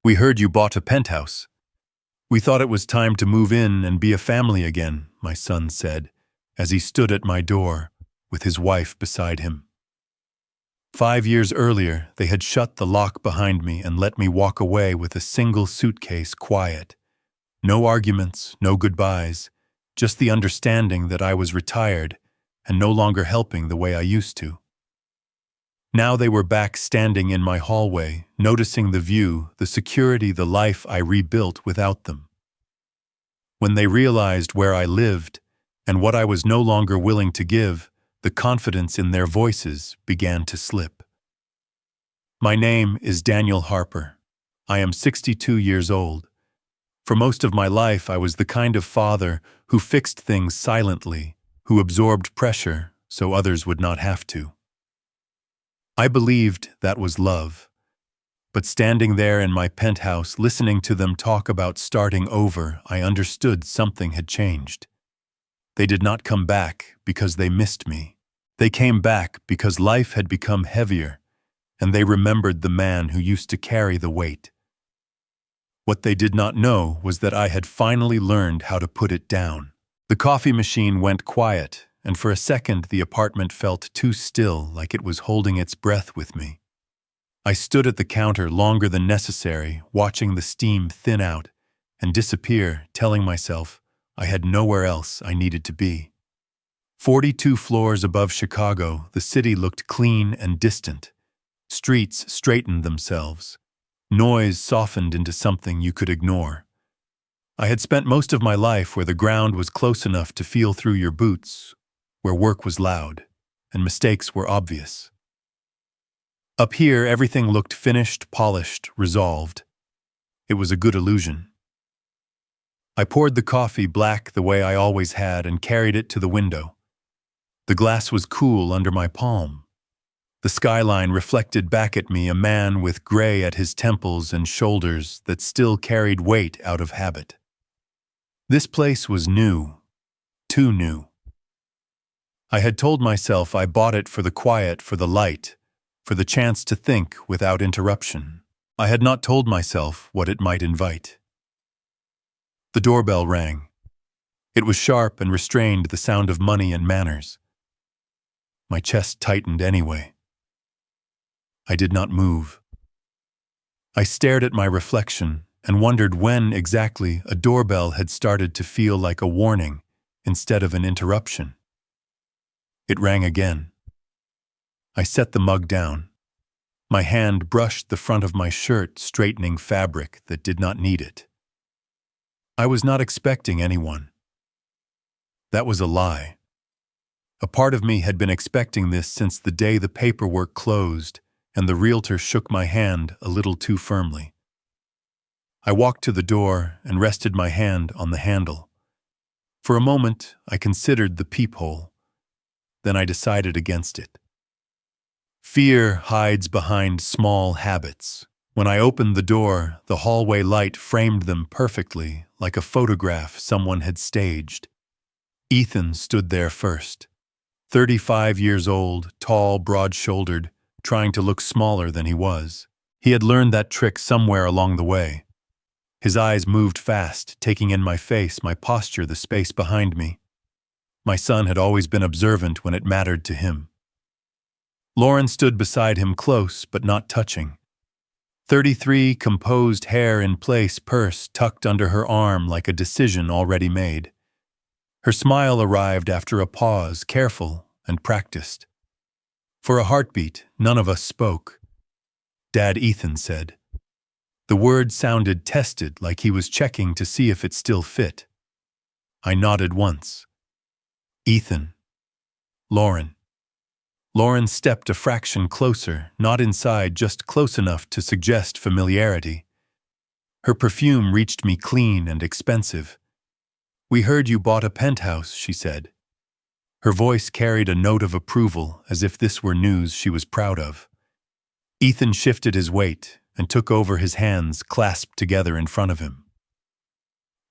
We heard you bought a penthouse. We thought it was time to move in and be a family again, my son said, as he stood at my door, with his wife beside him. 5 years earlier, they had shut the lock behind me and let me walk away with a single suitcase quiet. No arguments, no goodbyes, just the understanding that I was retired and no longer helping the way I used to. Now they were back standing in my hallway, noticing the view, the security, the life I rebuilt without them. When they realized where I lived and what I was no longer willing to give, the confidence in their voices began to slip. My name is Daniel Harper. I am 62 years old. For most of my life, I was the kind of father who fixed things silently, who absorbed pressure so others would not have to. I believed that was love. But standing there in my penthouse, listening to them talk about starting over, I understood something had changed. They did not come back because they missed me. They came back because life had become heavier, and they remembered the man who used to carry the weight. What they did not know was that I had finally learned how to put it down. The coffee machine went quiet, and for a second the apartment felt too still, like it was holding its breath with me. I stood at the counter longer than necessary, watching the steam thin out and disappear, telling myself I had nowhere else I needed to be. 42 floors above Chicago, the city looked clean and distant. Streets straightened themselves. Noise softened into something you could ignore. I had spent most of my life where the ground was close enough to feel through your boots, where work was loud and mistakes were obvious. Up here, everything looked finished, polished, resolved. It was a good illusion. I poured the coffee black the way I always had and carried it to the window. The glass was cool under my palm. The skyline reflected back at me a man with gray at his temples and shoulders that still carried weight out of habit. This place was new, too new. I had told myself I bought it for the quiet, for the light, for the chance to think without interruption. I had not told myself what it might invite. The doorbell rang. It was sharp and restrained, the sound of money and manners. My chest tightened anyway. I did not move. I stared at my reflection and wondered when exactly a doorbell had started to feel like a warning instead of an interruption. It rang again. I set the mug down. My hand brushed the front of my shirt, straightening fabric that did not need it. I was not expecting anyone. That was a lie. A part of me had been expecting this since the day the paperwork closed and the realtor shook my hand a little too firmly. I walked to the door and rested my hand on the handle. For a moment, I considered the peephole. Then I decided against it. Fear hides behind small habits. When I opened the door, the hallway light framed them perfectly, like a photograph someone had staged. Ethan stood there first. 35 years old, tall, broad-shouldered, trying to look smaller than he was. He had learned that trick somewhere along the way. His eyes moved fast, taking in my face, my posture, the space behind me. My son had always been observant when it mattered to him. Lauren stood beside him, close but not touching. 33, composed, hair in place, purse tucked under her arm like a decision already made. Her smile arrived after a pause, careful and practiced. For a heartbeat, none of us spoke. Dad, Ethan said. The word sounded tested, like he was checking to see if it still fit. I nodded once. Ethan. Lauren. Lauren stepped a fraction closer, not inside, just close enough to suggest familiarity. Her perfume reached me clean and expensive. We heard you bought a penthouse, she said. Her voice carried a note of approval, as if this were news she was proud of. Ethan shifted his weight and took over, his hands clasped together in front of him.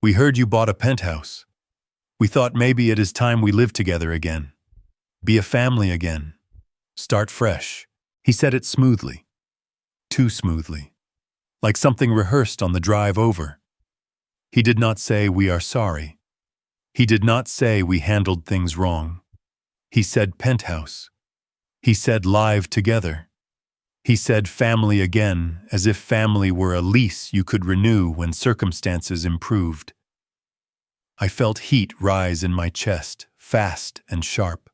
We heard you bought a penthouse. We thought maybe it is time we live together again. Be a family again. Start fresh. He said it smoothly. Too smoothly. like something rehearsed on the drive over. He did not say we are sorry. He did not say we handled things wrong. He said Penthouse. He said live together. He said family again, as if family were a lease you could renew when circumstances improved. I felt heat rise in my chest, fast and sharp.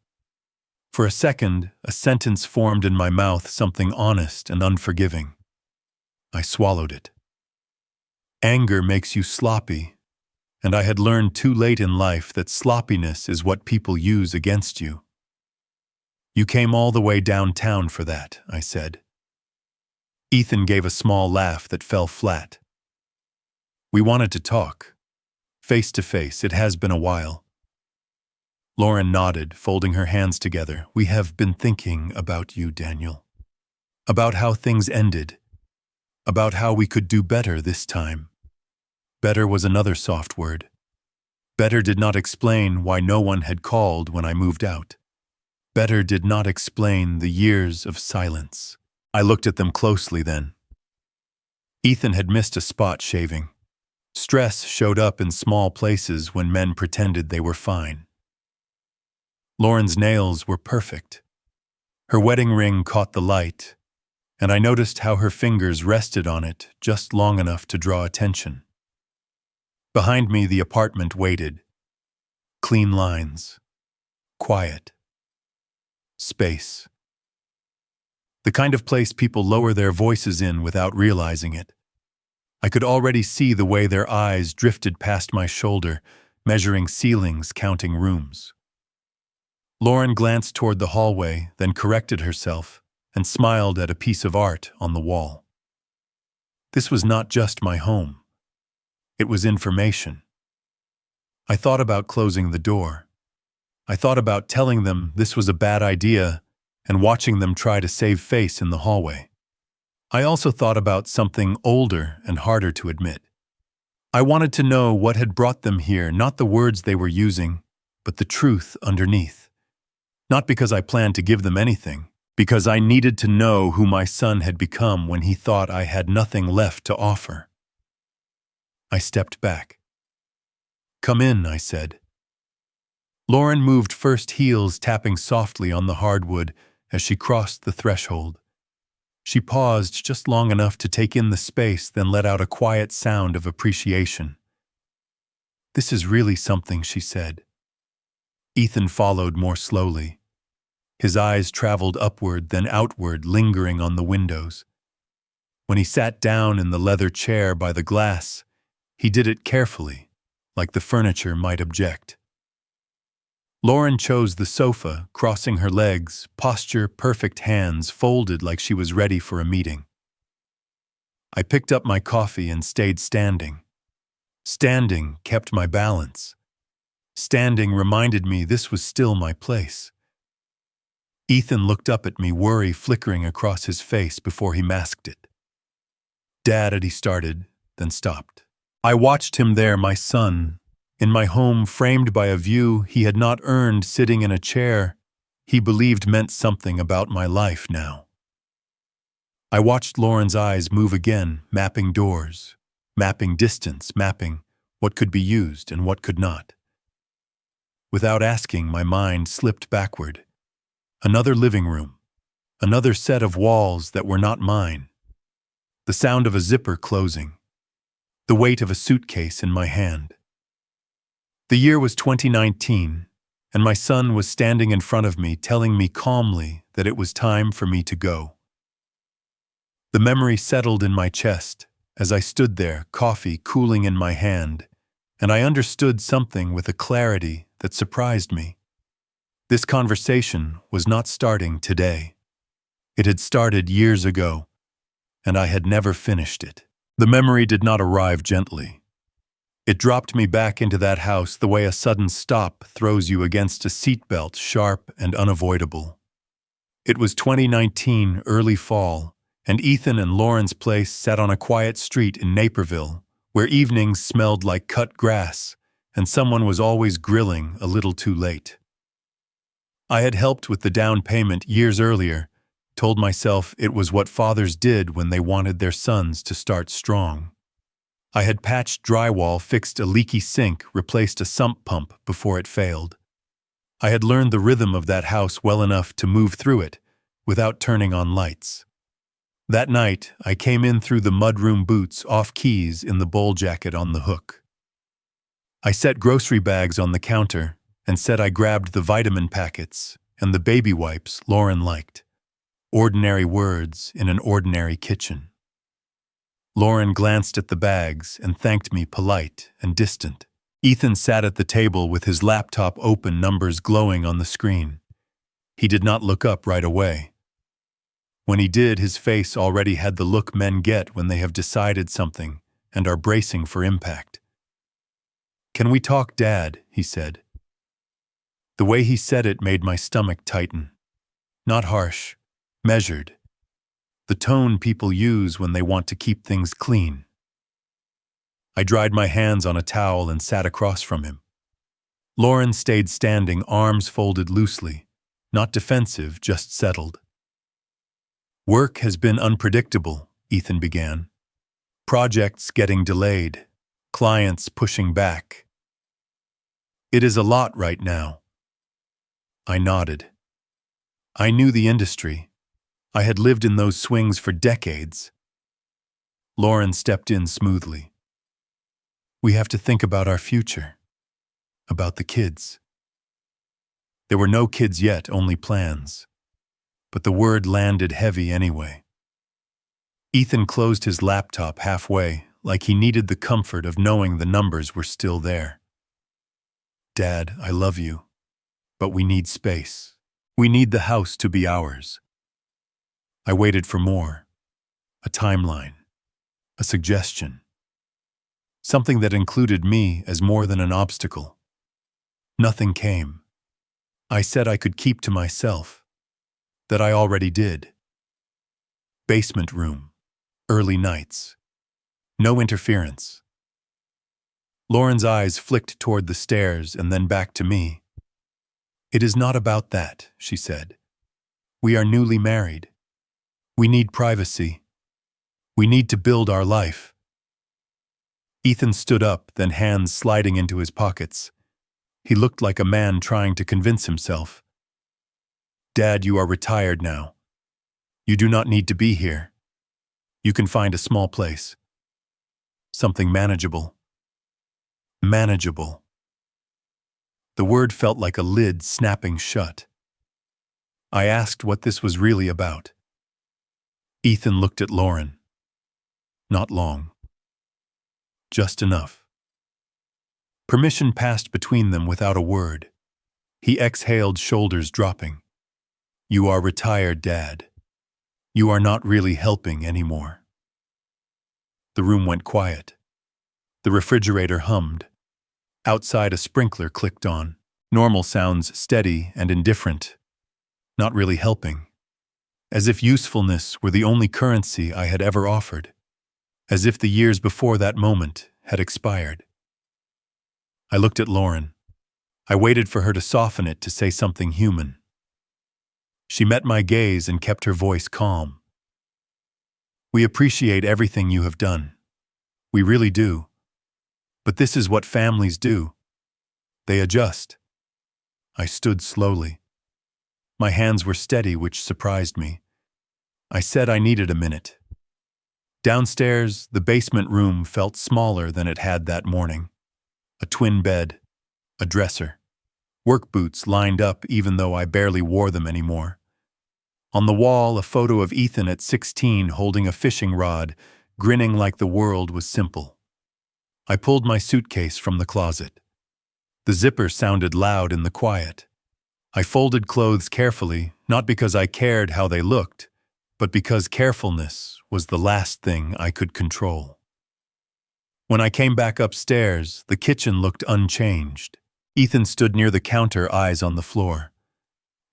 For a second, a sentence formed in my mouth, something honest and unforgiving. I swallowed it. Anger makes you sloppy, and I had learned too late in life that sloppiness is what people use against you. You came all the way downtown for that, I said. Ethan gave a small laugh that fell flat. We wanted to talk. Face to face, it has been a while. Lauren nodded, folding her hands together. We have been thinking about you, Daniel. About how things ended. About how we could do better this time. Better was another soft word. Better did not explain why no one had called when I moved out. Better did not explain the years of silence. I looked at them closely then. Ethan had missed a spot shaving. Stress showed up in small places when men pretended they were fine. Lauren's nails were perfect. Her wedding ring caught the light, and I noticed how her fingers rested on it just long enough to draw attention. Behind me, the apartment waited. Clean lines. Quiet. Space. The kind of place people lower their voices in without realizing it. I could already see the way their eyes drifted past my shoulder, measuring ceilings, counting rooms. Lauren glanced toward the hallway, then corrected herself, and smiled at a piece of art on the wall. This was not just my home. It was information. I thought about closing the door. I thought about telling them this was a bad idea and watching them try to save face in the hallway. I also thought about something older and harder to admit. I wanted to know what had brought them here, not the words they were using, but the truth underneath. Not because I planned to give them anything, because I needed to know who my son had become when he thought I had nothing left to offer. I stepped back. Come in, I said. Lauren moved first, heels tapping softly on the hardwood as she crossed the threshold. She paused just long enough to take in the space, then let out a quiet sound of appreciation. This is really something, she said. Ethan followed more slowly. His eyes traveled upward, then outward, lingering on the windows. When he sat down in the leather chair by the glass, he did it carefully, like the furniture might object. Lauren chose the sofa, crossing her legs, posture perfect, hands folded like she was ready for a meeting. I picked up my coffee and stayed standing. Standing kept my balance. Standing reminded me this was still my place. Ethan looked up at me, worry flickering across his face before he masked it. Dad, he started, then stopped. I watched him there, my son, in my home, framed by a view he had not earned, sitting in a chair he believed meant something about my life now. I watched Lauren's eyes move again, mapping doors, mapping distance, mapping what could be used and what could not. Without asking, my mind slipped backward. Another living room, another set of walls that were not mine. The sound of a zipper closing, the weight of a suitcase in my hand. The year was 2019, and my son was standing in front of me, telling me calmly that it was time for me to go. The memory settled in my chest as I stood there, coffee cooling in my hand, and I understood something with a clarity that surprised me. This conversation was not starting today. It had started years ago, and I had never finished it. The memory did not arrive gently. It dropped me back into that house the way a sudden stop throws you against a seatbelt, sharp and unavoidable. It was 2019, early fall, and Ethan and Lauren's place sat on a quiet street in Naperville, where evenings smelled like cut grass, and someone was always grilling a little too late. I had helped with the down payment years earlier, Told myself it was what fathers did when they wanted their sons to start strong. I had patched drywall, fixed a leaky sink, replaced a sump pump before it failed. I had learned the rhythm of that house well enough to move through it without turning on lights. That night, I came in through the mudroom boots, off keys in the bowl jacket on the hook. I set grocery bags on the counter and said I grabbed the vitamin packets and the baby wipes Lauren liked. Ordinary words in an ordinary kitchen. Lauren glanced at the bags and thanked me, polite and distant. Ethan sat at the table with his laptop open, numbers glowing on the screen. He did not look up right away. When he did, his face already had the look men get when they have decided something and are bracing for impact. "Can we talk, Dad?" he said. The way he said it made my stomach tighten. Not harsh, measured. The tone people use when they want to keep things clean. I dried my hands on a towel and sat across from him. Lauren stayed standing, arms folded loosely, not defensive, just settled. "Work has been unpredictable," Ethan began. "Projects getting delayed, clients pushing back. It is a lot right now." I nodded. I knew the industry. I had lived in those swings for decades. Lauren stepped in smoothly. "We have to think about our future, about the kids." There were no kids yet, only plans. But the word landed heavy anyway. Ethan closed his laptop halfway, like he needed the comfort of knowing the numbers were still there. "Dad, I love you, but we need space. We need the house to be ours." I waited for more. A timeline. A suggestion. Something that included me as more than an obstacle. Nothing came. I said I could keep to myself. That I already did. Basement room. Early nights. No interference. Lauren's eyes flicked toward the stairs and then back to me. "It is not about that," she said. "We are newly married. We need privacy. We need to build our life." Ethan stood up, then hands sliding into his pockets. He looked like a man trying to convince himself. "Dad, you are retired now. You do not need to be here. You can find a small place. Something manageable." Manageable. The word felt like a lid snapping shut. I asked what this was really about. Ethan looked at Lauren. Not long. Just enough. Permission passed between them without a word. He exhaled, shoulders dropping. "You are retired, Dad. You are not really helping anymore." The room went quiet. The refrigerator hummed. Outside, a sprinkler clicked on. Normal sounds, steady and indifferent. Not really helping. As if usefulness were the only currency I had ever offered. As if the years before that moment had expired. I looked at Lauren. I waited for her to soften it, to say something human. She met my gaze and kept her voice calm. "We appreciate everything you have done. We really do. But this is what families do. They adjust." I stood slowly. My hands were steady, which surprised me. I said I needed a minute. Downstairs, the basement room felt smaller than it had that morning. A twin bed, a dresser, work boots lined up even though I barely wore them anymore. On the wall, a photo of Ethan at 16 holding a fishing rod, grinning like the world was simple. I pulled my suitcase from the closet. The zipper sounded loud in the quiet. I folded clothes carefully, not because I cared how they looked, but because carefulness was the last thing I could control. When I came back upstairs, the kitchen looked unchanged. Ethan stood near the counter, eyes on the floor.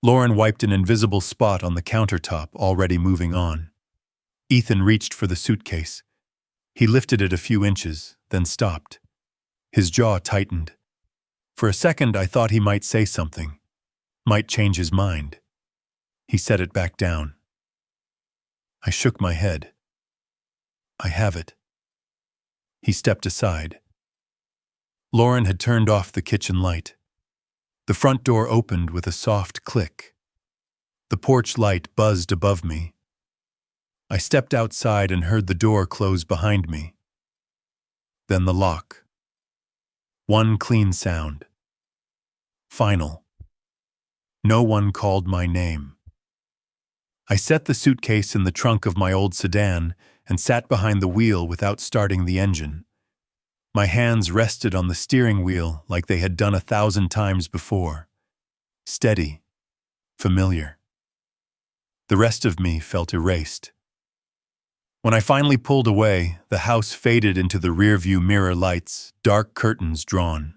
Lauren wiped an invisible spot on the countertop, already moving on. Ethan reached for the suitcase. He lifted it a few inches, then stopped. His jaw tightened. For a second, I thought he might say something, might change his mind. He set it back down. I shook my head. I have it. He stepped aside. Lauren had turned off the kitchen light. The front door opened with a soft click. The porch light buzzed above me. I stepped outside and heard the door close behind me. Then the lock. One clean sound. Final. No one called my name. I set the suitcase in the trunk of my old sedan and sat behind the wheel without starting the engine. My hands rested on the steering wheel like they had done 1,000 times before. Steady. Familiar. The rest of me felt erased. When I finally pulled away, the house faded into the rearview mirror lights, dark curtains drawn.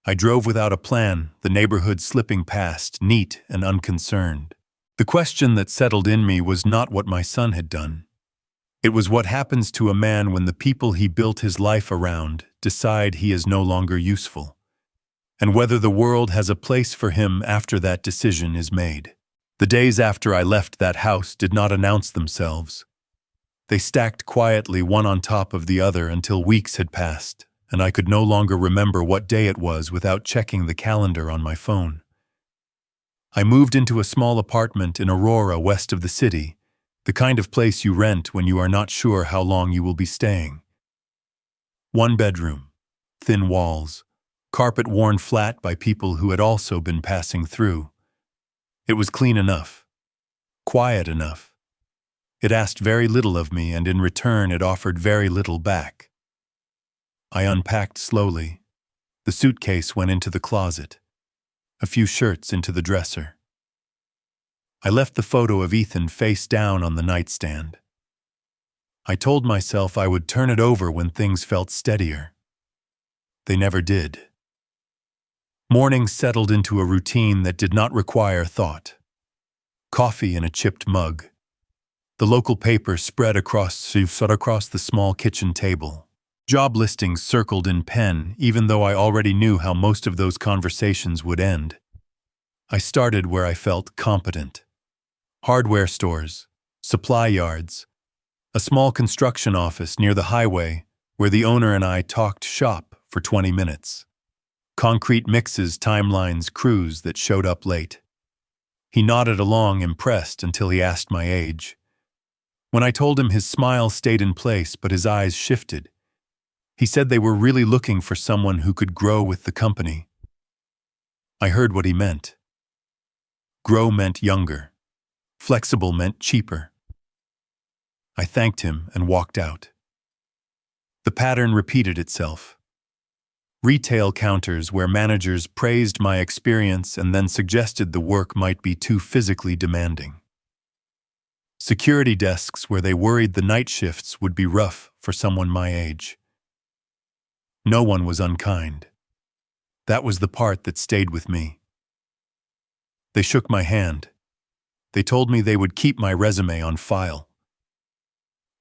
I drove without a plan, the neighborhood slipping past, neat and unconcerned. The question that settled in me was not what my son had done. It was what happens to a man when the people he built his life around decide he is no longer useful, and whether the world has a place for him after that decision is made. The days after I left that house did not announce themselves. They stacked quietly one on top of the other until weeks had passed, and I could no longer remember what day it was without checking the calendar on my phone. I moved into a small apartment in Aurora, west of the city, the kind of place you rent when you are not sure how long you will be staying. One bedroom, thin walls, carpet worn flat by people who had also been passing through. It was clean enough, quiet enough. It asked very little of me, and in return it offered very little back. I unpacked slowly. The suitcase went into the closet. A few shirts into the dresser. I left the photo of Ethan face down on the nightstand. I told myself I would turn it over when things felt steadier. They never did. Mornings settled into a routine that did not require thought. Coffee in a chipped mug. The local paper spread across the small kitchen table. Job listings circled in pen, even though I already knew how most of those conversations would end. I started where I felt competent. Hardware stores, supply yards, a small construction office near the highway where the owner and I talked shop for 20 minutes. Concrete mixes, timelines, crews that showed up late. He nodded along, impressed, until he asked my age. When I told him, his smile stayed in place, but his eyes shifted. He said they were really looking for someone who could grow with the company. I heard what he meant. Grow meant younger. Flexible meant cheaper. I thanked him and walked out. The pattern repeated itself. Retail counters where managers praised my experience and then suggested the work might be too physically demanding. Security desks where they worried the night shifts would be rough for someone my age. No one was unkind. That was the part that stayed with me. They shook my hand. They told me they would keep my resume on file.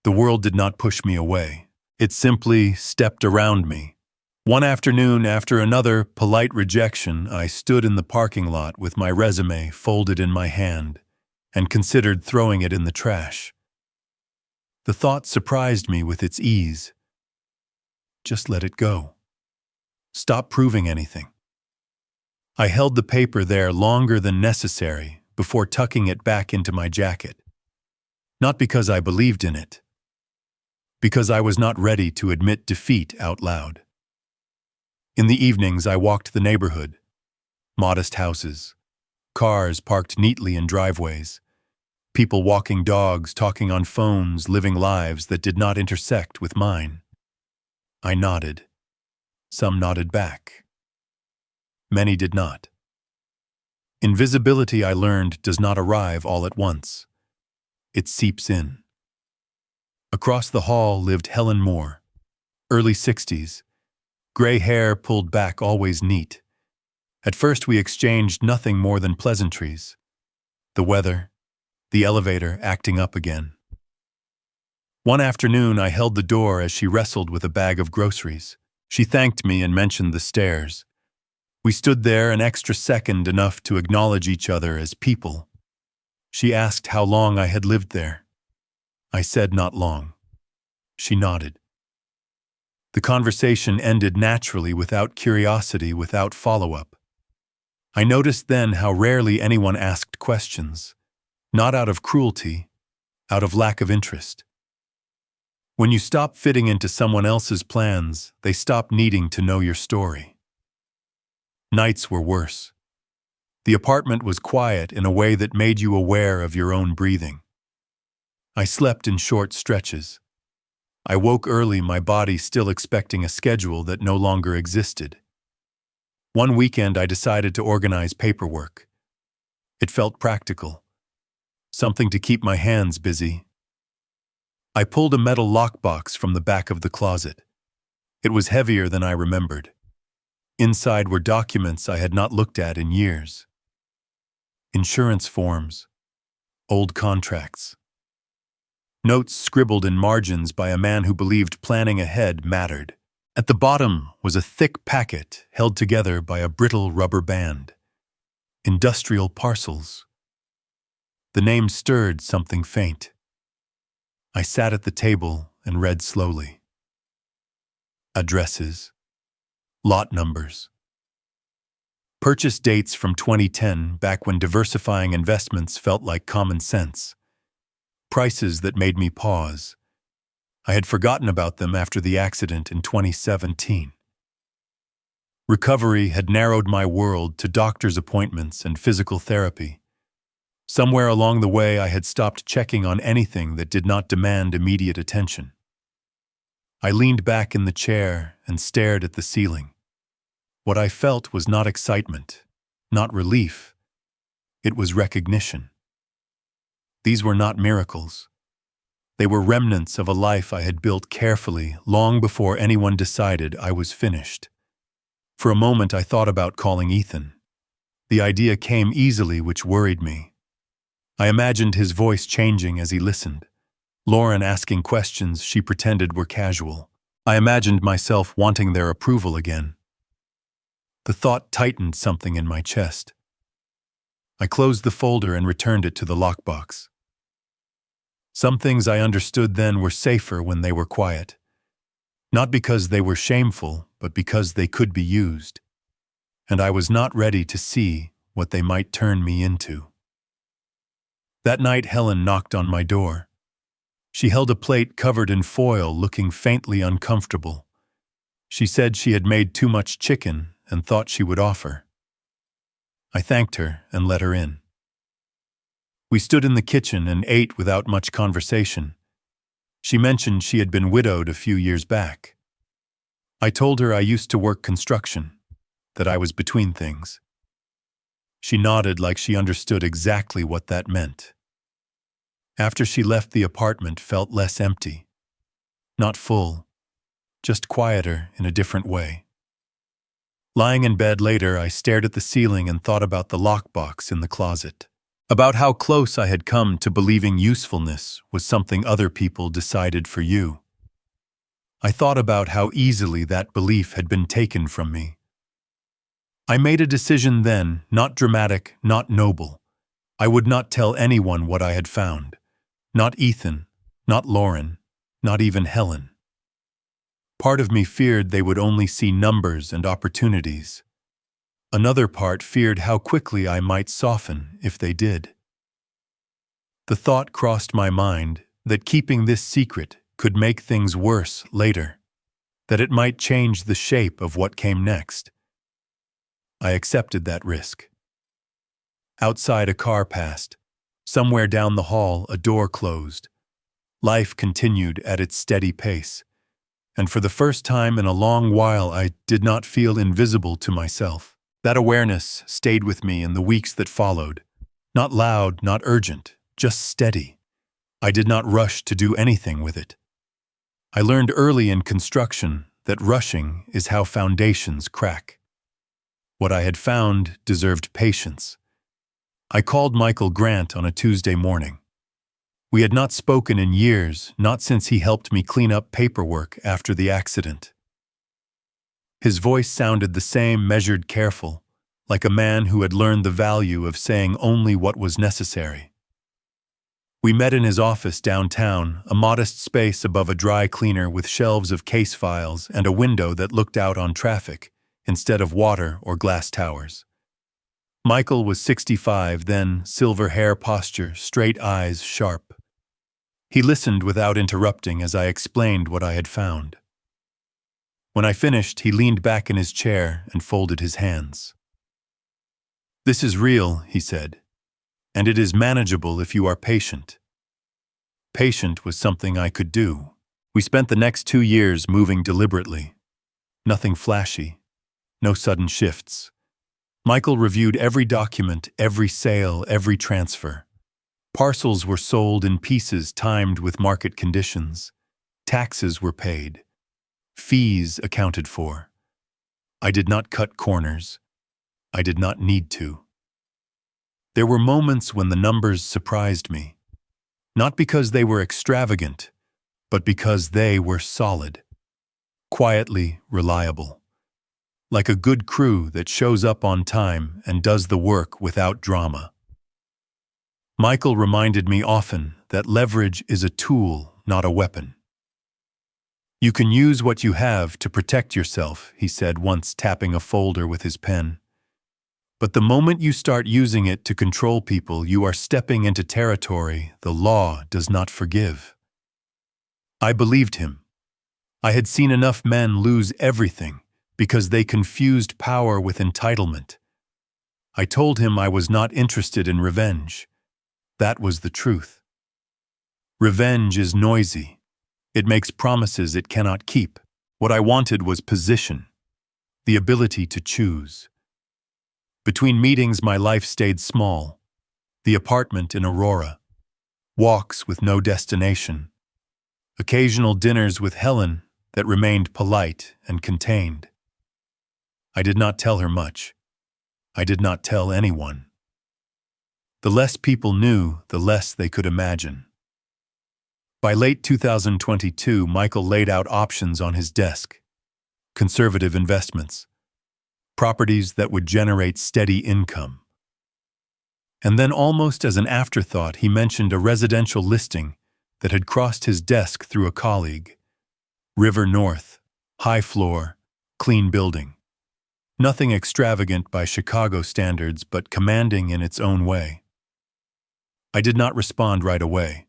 The world did not push me away. It simply stepped around me. One afternoon, after another polite rejection, I stood in the parking lot with my resume folded in my hand and considered throwing it in the trash. The thought surprised me with its ease. Just let it go. Stop proving anything. I held the paper there longer than necessary before tucking it back into my jacket. Not because I believed in it. Because I was not ready to admit defeat out loud. In the evenings, I walked the neighborhood. Modest houses. Cars parked neatly in driveways. People walking dogs, talking on phones, living lives that did not intersect with mine. I nodded. Some nodded back. Many did not. Invisibility, I learned, does not arrive all at once. It seeps in. Across the hall lived Helen Moore, early 60s, gray hair pulled back, always neat. At first we exchanged nothing more than pleasantries. The weather, the elevator acting up again. One afternoon I held the door as she wrestled with a bag of groceries. She thanked me and mentioned the stairs. We stood there an extra second, enough to acknowledge each other as people. She asked how long I had lived there. I said, "Not long." She nodded. The conversation ended naturally, without curiosity, without follow-up. I noticed then how rarely anyone asked questions, not out of cruelty, out of lack of interest. When you stop fitting into someone else's plans, they stop needing to know your story. Nights were worse. The apartment was quiet in a way that made you aware of your own breathing. I slept in short stretches. I woke early, my body still expecting a schedule that no longer existed. One weekend I decided to organize paperwork. It felt practical, something to keep my hands busy. I pulled a metal lockbox from the back of the closet. It was heavier than I remembered. Inside were documents I had not looked at in years. Insurance forms, old contracts. Notes scribbled in margins by a man who believed planning ahead mattered. At the bottom was a thick packet held together by a brittle rubber band. Industrial parcels. The name stirred something faint. I sat at the table and read slowly. Addresses. Lot numbers. Purchase dates from 2010, back when diversifying investments felt like common sense. Prices that made me pause. I had forgotten about them after the accident in 2017. Recovery had narrowed my world to doctor's appointments and physical therapy. Somewhere along the way, I had stopped checking on anything that did not demand immediate attention. I leaned back in the chair and stared at the ceiling. What I felt was not excitement, not relief. It was recognition. These were not miracles. They were remnants of a life I had built carefully long before anyone decided I was finished. For a moment I thought about calling Ethan. The idea came easily, which worried me. I imagined his voice changing as he listened. Lauren asking questions she pretended were casual. I imagined myself wanting their approval again. The thought tightened something in my chest. I closed the folder and returned it to the lockbox. Some things I understood then were safer when they were quiet. Not because they were shameful, but because they could be used. And I was not ready to see what they might turn me into. That night Helen knocked on my door. She held a plate covered in foil, looking faintly uncomfortable. She said she had made too much chicken and thought she would offer. I thanked her and let her in. We stood in the kitchen and ate without much conversation. She mentioned she had been widowed a few years back. I told her I used to work construction, that I was between things. She nodded like she understood exactly what that meant. After she left, the apartment felt less empty. Not full, just quieter in a different way. Lying in bed later, I stared at the ceiling and thought about the lockbox in the closet. About how close I had come to believing usefulness was something other people decided for you. I thought about how easily that belief had been taken from me. I made a decision then, not dramatic, not noble. I would not tell anyone what I had found. Not Ethan, not Lauren, not even Helen. Part of me feared they would only see numbers and opportunities. Another part feared how quickly I might soften if they did. The thought crossed my mind that keeping this secret could make things worse later, that it might change the shape of what came next. I accepted that risk. Outside, a car passed. Somewhere down the hall, a door closed. Life continued at its steady pace, and for the first time in a long while I did not feel invisible to myself. That awareness stayed with me in the weeks that followed. Not loud, not urgent, just steady. I did not rush to do anything with it. I learned early in construction that rushing is how foundations crack. What I had found deserved patience. I called Michael Grant on a Tuesday morning. We had not spoken in years, not since he helped me clean up paperwork after the accident. His voice sounded the same, measured, careful, like a man who had learned the value of saying only what was necessary. We met in his office downtown, a modest space above a dry cleaner with shelves of case files and a window that looked out on traffic, instead of water or glass towers. Michael was 65 then, silver hair posture, straight eyes sharp. He listened without interrupting as I explained what I had found. When I finished, he leaned back in his chair and folded his hands. "This is real," he said, "and it is manageable if you are patient." Patient was something I could do. We spent the next 2 years moving deliberately. Nothing flashy, no sudden shifts. Michael reviewed every document, every sale, every transfer. Parcels were sold in pieces timed with market conditions. Taxes were paid. Fees accounted for. I did not cut corners. I did not need to. There were moments when the numbers surprised me. Not because they were extravagant, but because they were solid. Quietly reliable. Like a good crew that shows up on time and does the work without drama. Michael reminded me often that leverage is a tool, not a weapon. "You can use what you have to protect yourself," he said once, tapping a folder with his pen. "But the moment you start using it to control people, you are stepping into territory the law does not forgive." I believed him. I had seen enough men lose everything because they confused power with entitlement. I told him I was not interested in revenge. That was the truth. Revenge is noisy. It makes promises it cannot keep. What I wanted was position, the ability to choose. Between meetings, my life stayed small. The apartment in Aurora. Walks with no destination. Occasional dinners with Helen that remained polite and contained. I did not tell her much. I did not tell anyone. The less people knew, the less they could imagine. By late 2022, Michael laid out options on his desk. Conservative investments. Properties that would generate steady income. And then, almost as an afterthought, he mentioned a residential listing that had crossed his desk through a colleague. River North, high floor, clean building. Nothing extravagant by Chicago standards, but commanding in its own way. I did not respond right away.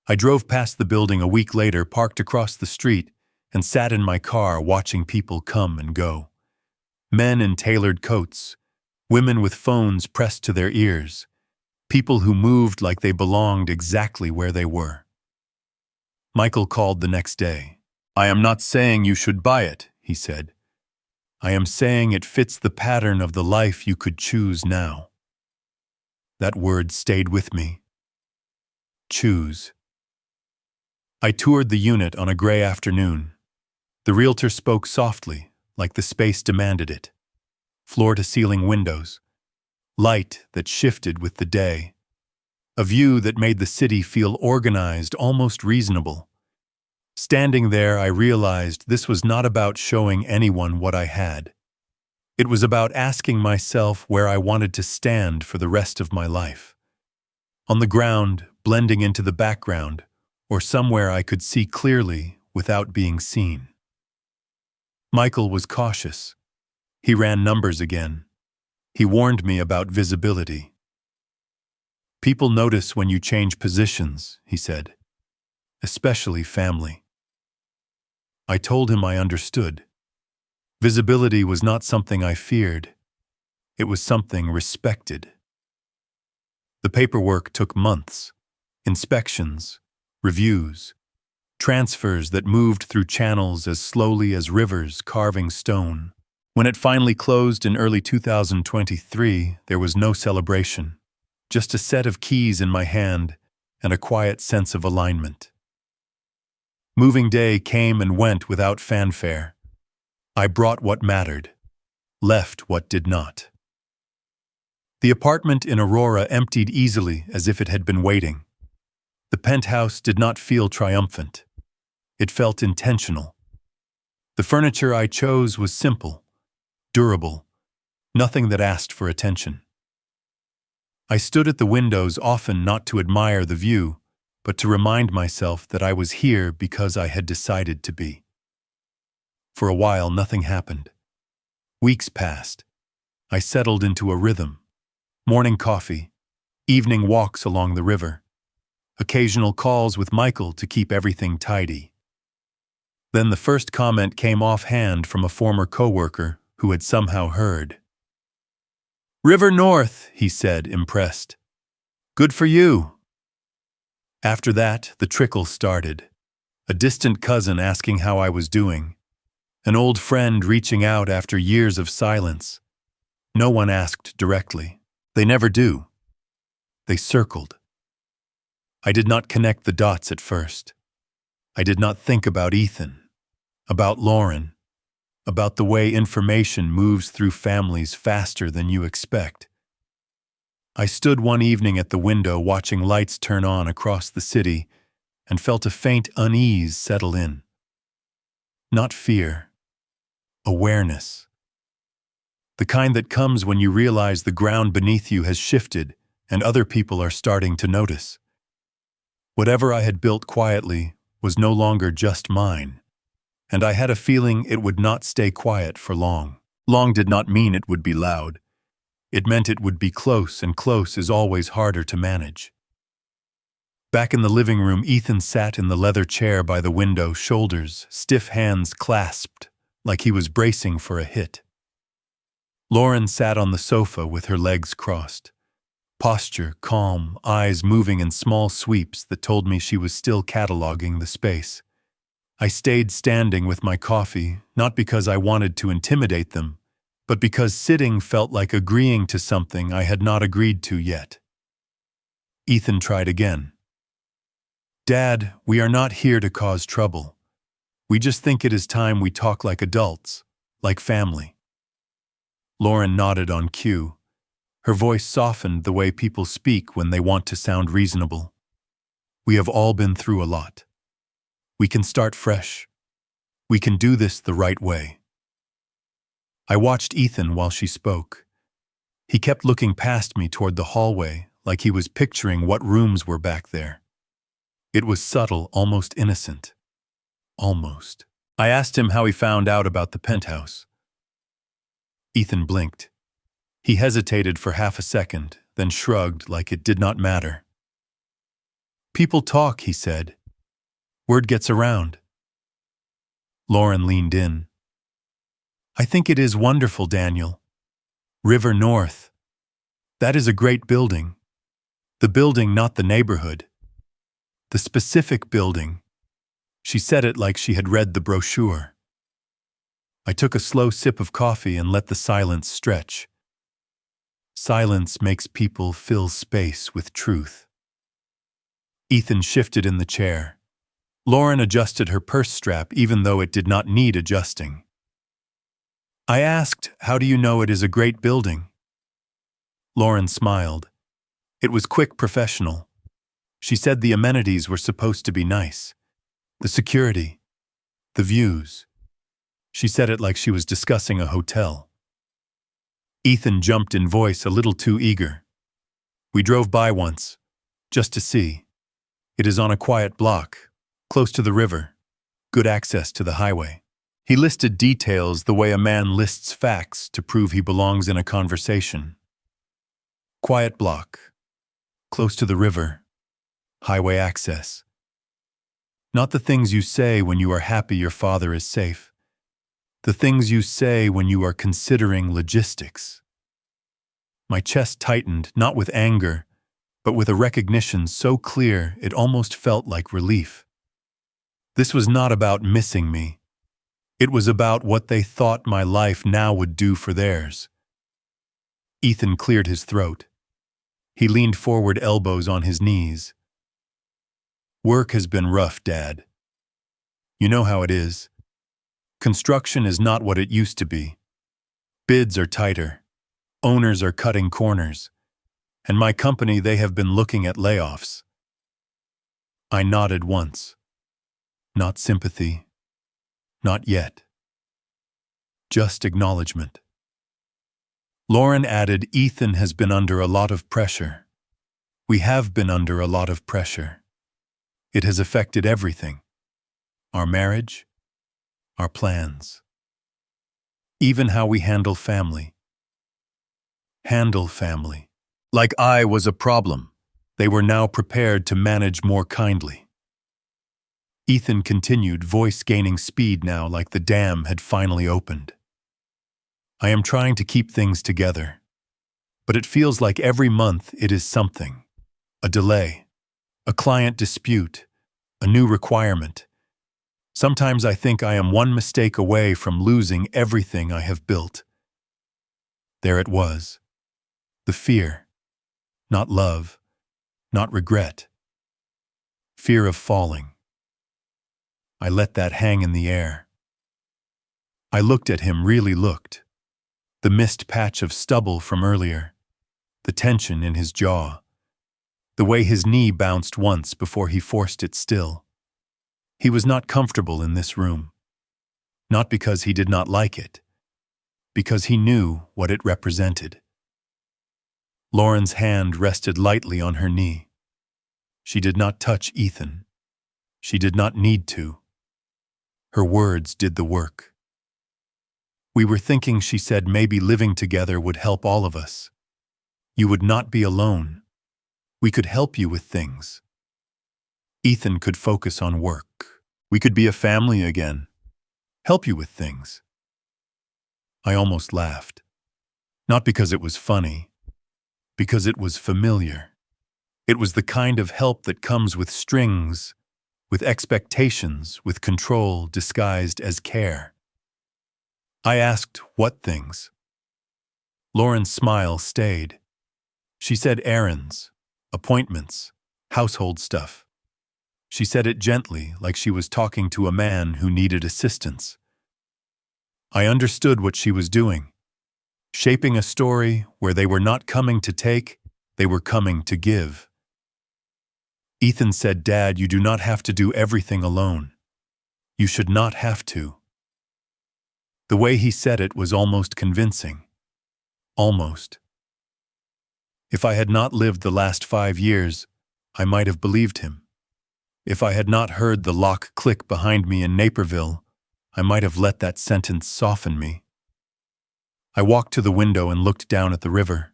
I drove past the building a week later, parked across the street, and sat in my car watching people come and go. Men in tailored coats, women with phones pressed to their ears, people who moved like they belonged exactly where they were. Michael called the next day. "I am not saying you should buy it," he said. "I am saying it fits the pattern of the life you could choose now." That word stayed with me. Choose. I toured the unit on a gray afternoon. The realtor spoke softly, like the space demanded it. Floor-to-ceiling windows. Light that shifted with the day. A view that made the city feel organized, almost reasonable. Standing there, I realized this was not about showing anyone what I had. It was about asking myself where I wanted to stand for the rest of my life. On the ground, blending into the background, or somewhere I could see clearly without being seen. Michael was cautious. He ran numbers again. He warned me about visibility. "People notice when you change positions," he said. "Especially family." I told him I understood. Visibility was not something I feared. It was something respected. The paperwork took months. Inspections, reviews, transfers that moved through channels as slowly as rivers carving stone. When it finally closed in early 2023, there was no celebration, just a set of keys in my hand and a quiet sense of alignment. Moving day came and went without fanfare. I brought what mattered, left what did not. The apartment in Aurora emptied easily as if it had been waiting. The penthouse did not feel triumphant. It felt intentional. The furniture I chose was simple, durable, nothing that asked for attention. I stood at the windows often not to admire the view, but to remind myself that I was here because I had decided to be. For a while, nothing happened. Weeks passed. I settled into a rhythm. Morning coffee, evening walks along the river, occasional calls with Michael to keep everything tidy. Then the first comment came offhand from a former coworker who had somehow heard. "River North," he said, impressed. "Good for you." After that, the trickle started. A distant cousin asking how I was doing. An old friend reaching out after years of silence. No one asked directly. They never do. They circled. I did not connect the dots at first. I did not think about Ethan, about Lauren, about the way information moves through families faster than you expect. I stood one evening at the window watching lights turn on across the city and felt a faint unease settle in. Not fear, awareness. The kind that comes when you realize the ground beneath you has shifted and other people are starting to notice. Whatever I had built quietly was no longer just mine, and I had a feeling it would not stay quiet for long. Long did not mean it would be loud. It meant it would be close, and close is always harder to manage. Back in the living room, Ethan sat in the leather chair by the window, shoulders, stiff hands clasped, like he was bracing for a hit. Lauren sat on the sofa with her legs crossed. Posture calm, eyes moving in small sweeps that told me she was still cataloging the space. I stayed standing with my coffee, not because I wanted to intimidate them, but because sitting felt like agreeing to something I had not agreed to yet. Ethan tried again. "Dad, we are not here to cause trouble. We just think it is time we talk like adults, like family." Lauren nodded on cue. Her voice softened the way people speak when they want to sound reasonable. "We have all been through a lot. We can start fresh. We can do this the right way." I watched Ethan while she spoke. He kept looking past me toward the hallway, like he was picturing what rooms were back there. It was subtle, almost innocent. Almost. I asked him how he found out about the penthouse. Ethan blinked. He hesitated for half a second, then shrugged like it did not matter. "People talk," he said. "Word gets around." Lauren leaned in. "I think it is wonderful, Daniel. River North. That is a great building. The building, not the neighborhood. The specific building." She said it like she had read the brochure. I took a slow sip of coffee and let the silence stretch. Silence makes people fill space with truth. Ethan shifted in the chair. Lauren adjusted her purse strap even though it did not need adjusting. I asked, "How do you know it is a great building?" Lauren smiled. It was quick, professional. She said the amenities were supposed to be nice. The security. The views. She said it like she was discussing a hotel. Ethan jumped in voice a little too eager. "We drove by once, just to see. It is on a quiet block, close to the river, good access to the highway." He listed details the way a man lists facts to prove he belongs in a conversation. Quiet block, close to the river, highway access. Not the things you say when you are happy your father is safe. The things you say when you are considering logistics. My chest tightened, not with anger, but with a recognition so clear it almost felt like relief. This was not about missing me. It was about what they thought my life now would do for theirs. Ethan cleared his throat. He leaned forward, elbows on his knees. "Work has been rough, Dad. You know how it is. Construction is not what it used to be. Bids are tighter. Owners are cutting corners. And my company, they have been looking at layoffs." I nodded once. Not sympathy. Not yet. Just acknowledgement. Lauren added, Ethan has been under a lot of pressure. We have been under a lot of pressure. It has affected everything. Our marriage, our plans. Even how we handle family. Handle family. Like I was a problem. They were now prepared to manage more kindly. Ethan continued, voice gaining speed now like the dam had finally opened. I am trying to keep things together, but it feels like every month it is something. A delay, a client dispute, a new requirement. Sometimes I think I am one mistake away from losing everything I have built. There it was. The fear. Not love. Not regret. Fear of falling. I let that hang in the air. I looked at him, really looked. The missed patch of stubble from earlier. The tension in his jaw. The way his knee bounced once before he forced it still. He was not comfortable in this room. Not because he did not like it. Because he knew what it represented. Lauren's hand rested lightly on her knee. She did not touch Ethan. She did not need to. Her words did the work. We were thinking, she said, maybe living together would help all of us. You would not be alone. We could help you with things. Ethan could focus on work. We could be a family again. Help you with things. I almost laughed. Not because it was funny. Because it was familiar. It was the kind of help that comes with strings, with expectations, with control disguised as care. I asked, what things? Lauren's smile stayed. She said errands, appointments, household stuff. She said it gently, like she was talking to a man who needed assistance. I understood what she was doing. Shaping a story where they were not coming to take, they were coming to give. Ethan said, Dad, you do not have to do everything alone. You should not have to. The way he said it was almost convincing. Almost. If I had not lived the last 5 years, I might have believed him. If I had not heard the lock click behind me in Naperville, I might have let that sentence soften me. I walked to the window and looked down at the river.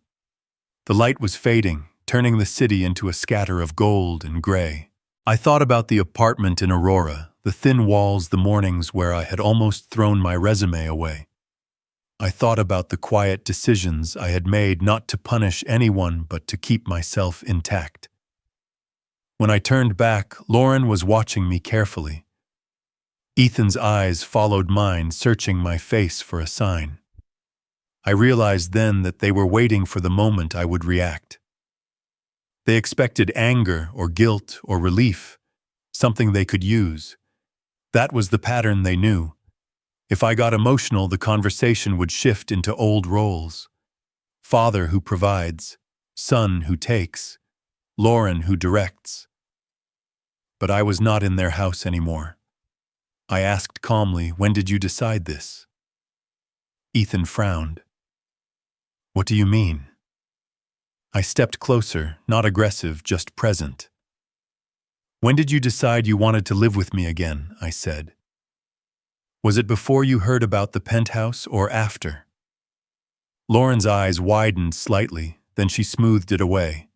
The light was fading, turning the city into a scatter of gold and gray. I thought about the apartment in Aurora, the thin walls, the mornings where I had almost thrown my resume away. I thought about the quiet decisions I had made not to punish anyone but to keep myself intact. When I turned back, Lauren was watching me carefully. Ethan's eyes followed mine, searching my face for a sign. I realized then that they were waiting for the moment I would react. They expected anger or guilt or relief, something they could use. That was the pattern they knew. If I got emotional, the conversation would shift into old roles. Father who provides, son who takes, Lauren who directs. But I was not in their house anymore. I asked calmly, when did you decide this? Ethan frowned. What do you mean? I stepped closer, not aggressive, just present. When did you decide you wanted to live with me again? I said. Was it before you heard about the penthouse or after? Lauren's eyes widened slightly, then she smoothed it away.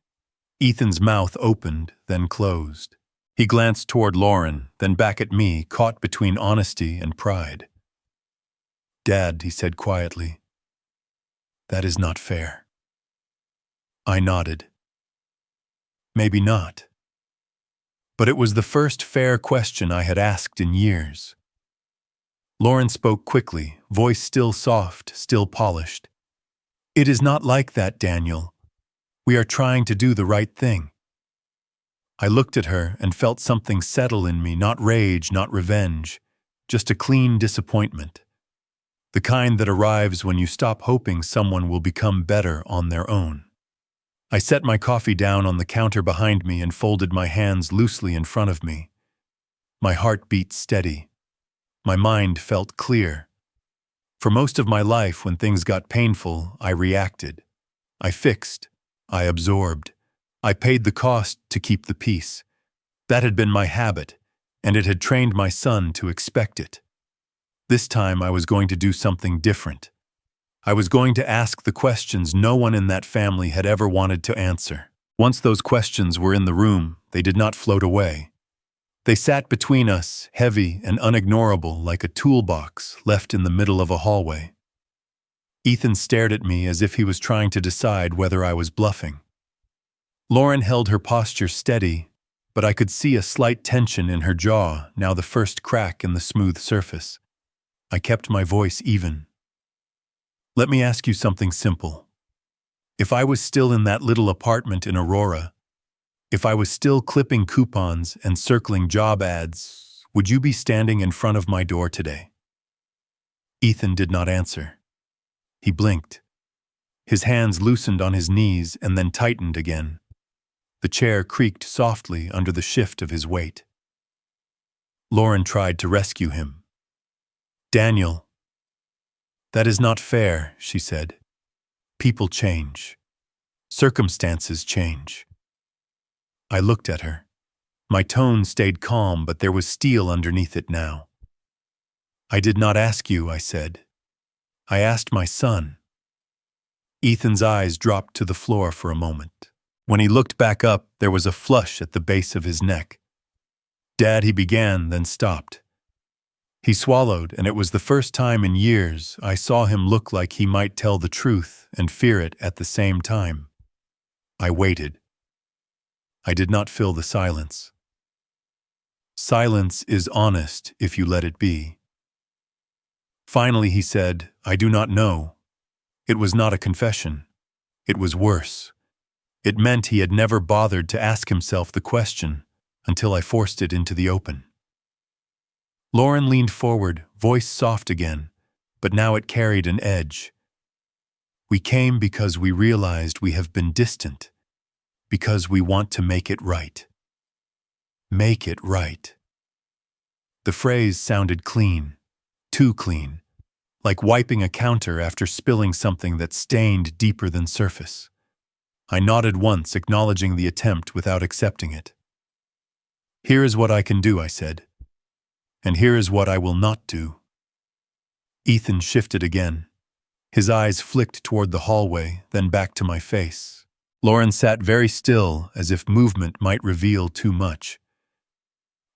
Ethan's mouth opened, then closed. He glanced toward Lauren, then back at me, caught between honesty and pride. Dad, he said quietly, that is not fair. I nodded. Maybe not. But it was the first fair question I had asked in years. Lauren spoke quickly, voice still soft, still polished. It is not like that, Daniel. We are trying to do the right thing. I looked at her and felt something settle in me, not rage, not revenge, just a clean disappointment. The kind that arrives when you stop hoping someone will become better on their own. I set my coffee down on the counter behind me and folded my hands loosely in front of me. My heart beat steady. My mind felt clear. For most of my life, when things got painful, I reacted. I fixed. I absorbed. I paid the cost to keep the peace. That had been my habit, and it had trained my son to expect it. This time I was going to do something different. I was going to ask the questions no one in that family had ever wanted to answer. Once those questions were in the room, they did not float away. They sat between us, heavy and unignorable, like a toolbox left in the middle of a hallway. Ethan stared at me as if he was trying to decide whether I was bluffing. Lauren held her posture steady, but I could see a slight tension in her jaw, now the first crack in the smooth surface. I kept my voice even. Let me ask you something simple. If I was still in that little apartment in Aurora, if I was still clipping coupons and circling job ads, would you be standing in front of my door today? Ethan did not answer. He blinked. His hands loosened on his knees and then tightened again. The chair creaked softly under the shift of his weight. Lauren tried to rescue him. Daniel. That is not fair, she said. People change. Circumstances change. I looked at her. My tone stayed calm, but there was steel underneath it now. I did not ask you, I said. I asked my son. Ethan's eyes dropped to the floor for a moment. When he looked back up, there was a flush at the base of his neck. Dad, he began, then stopped. He swallowed, and it was the first time in years I saw him look like he might tell the truth and fear it at the same time. I waited. I did not fill the silence. Silence is honest if you let it be. Finally, he said, I do not know. It was not a confession. It was worse. It meant he had never bothered to ask himself the question until I forced it into the open. Lauren leaned forward, voice soft again, but now it carried an edge. We came because we realized we have been distant, because we want to make it right. Make it right. The phrase sounded clean, too clean, like wiping a counter after spilling something that stained deeper than surface. I nodded once, acknowledging the attempt without accepting it. Here is what I can do, I said. And here is what I will not do. Ethan shifted again. His eyes flicked toward the hallway, then back to my face. Lauren sat very still, as if movement might reveal too much.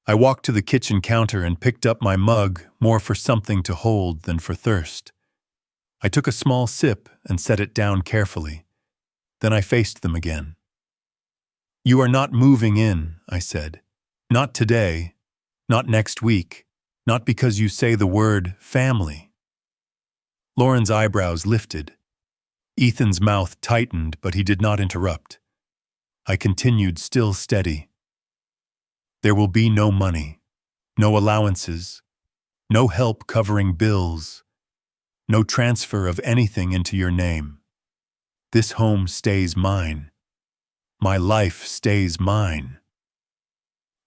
I walked to the kitchen counter and picked up my mug, more for something to hold than for thirst. I took a small sip and set it down carefully. Then I faced them again. You are not moving in, I said. Not today. Not next week. Not because you say the word family. Lauren's eyebrows lifted. Ethan's mouth tightened, but he did not interrupt. I continued, still steady. There will be no money, no allowances, no help covering bills, no transfer of anything into your name. This home stays mine. My life stays mine.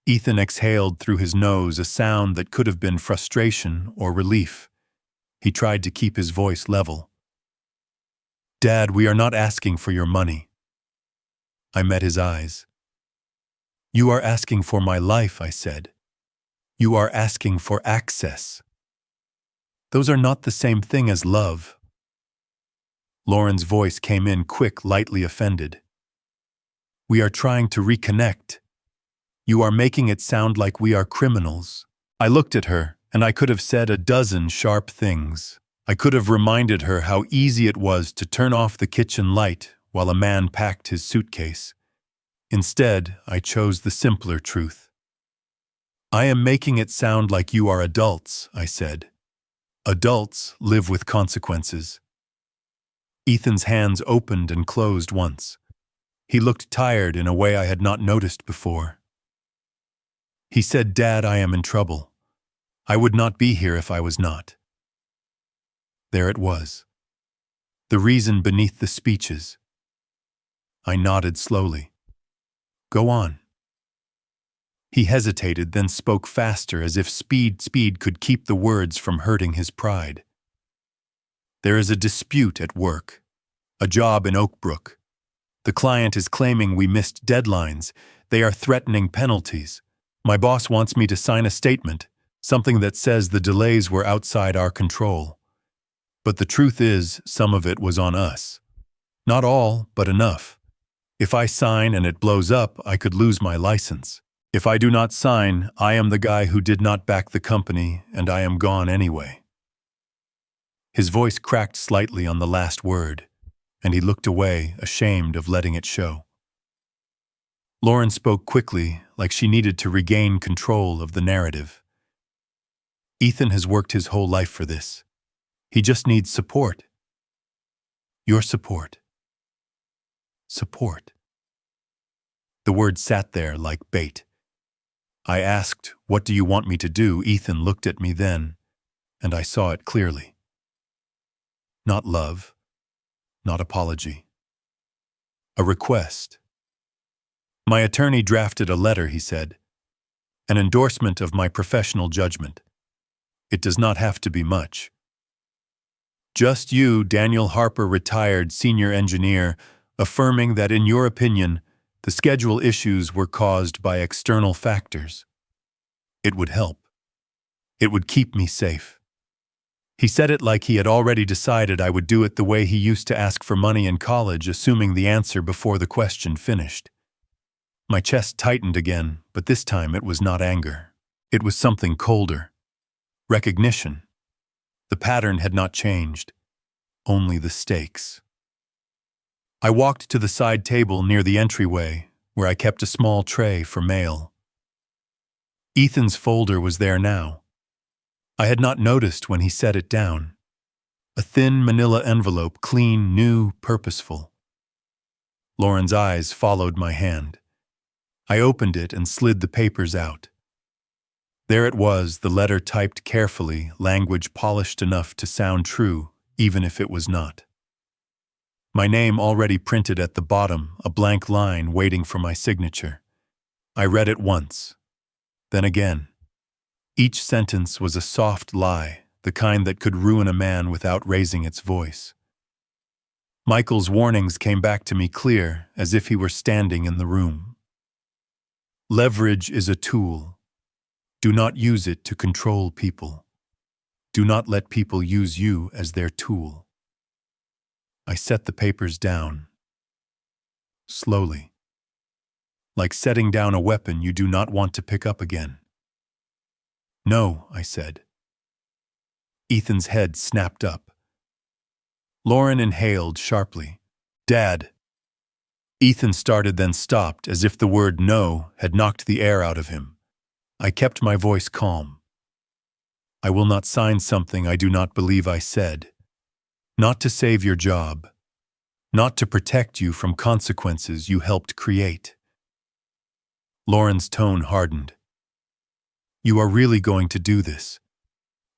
Ethan exhaled through his nose, a sound that could have been frustration or relief. He tried to keep his voice level. Dad, we are not asking for your money. I met his eyes. You are asking for my life, I said. You are asking for access. Those are not the same thing as love. Lauren's voice came in quick, lightly offended. We are trying to reconnect. You are making it sound like we are criminals. I looked at her, and I could have said a dozen sharp things. I could have reminded her how easy it was to turn off the kitchen light while a man packed his suitcase. Instead, I chose the simpler truth. I am making it sound like you are adults, I said. Adults live with consequences. Ethan's hands opened and closed once. He looked tired in a way I had not noticed before. He said, Dad, I am in trouble. I would not be here if I was not. There it was. The reason beneath the speeches. I nodded slowly. Go on. He hesitated, then spoke faster, as if speed could keep the words from hurting his pride. There is a dispute at work, a job in Oak Brook. The client is claiming we missed deadlines. They are threatening penalties. My boss wants me to sign a statement, something that says the delays were outside our control. But the truth is, some of it was on us. Not all, but enough. If I sign and it blows up, I could lose my license. If I do not sign, I am the guy who did not back the company, and I am gone anyway. His voice cracked slightly on the last word, and he looked away, ashamed of letting it show. Lauren spoke quickly, like she needed to regain control of the narrative. Ethan has worked his whole life for this. He just needs support. Your support. Support. The word sat there like bait. I asked, "What do you want me to do?" Ethan looked at me then, and I saw it clearly. Not love, not apology. A request. My attorney drafted a letter, he said. An endorsement of my professional judgment. It does not have to be much. Just you, Daniel Harper, retired senior engineer, affirming that in your opinion, the schedule issues were caused by external factors. It would help. It would keep me safe. He said it like he had already decided I would do it the way he used to ask for money in college, assuming the answer before the question finished. My chest tightened again, but this time it was not anger. It was something colder. Recognition. The pattern had not changed, only the stakes. I walked to the side table near the entryway, where I kept a small tray for mail. Ethan's folder was there now. I had not noticed when he set it down. A thin manila envelope, clean, new, purposeful. Lauren's eyes followed my hand. I opened it and slid the papers out. There it was, the letter typed carefully, language polished enough to sound true, even if it was not. My name already printed at the bottom, a blank line waiting for my signature. I read it once, then again. Each sentence was a soft lie, the kind that could ruin a man without raising its voice. Michael's warnings came back to me clear, as if he were standing in the room. Leverage is a tool. Do not use it to control people. Do not let people use you as their tool. I set the papers down. Slowly. Like setting down a weapon you do not want to pick up again. No, I said. Ethan's head snapped up. Lauren inhaled sharply. Dad. Ethan started, then stopped, as if the word no had knocked the air out of him. I kept my voice calm. I will not sign something I do not believe I said. Not to save your job. Not to protect you from consequences you helped create. Lauren's tone hardened. You are really going to do this.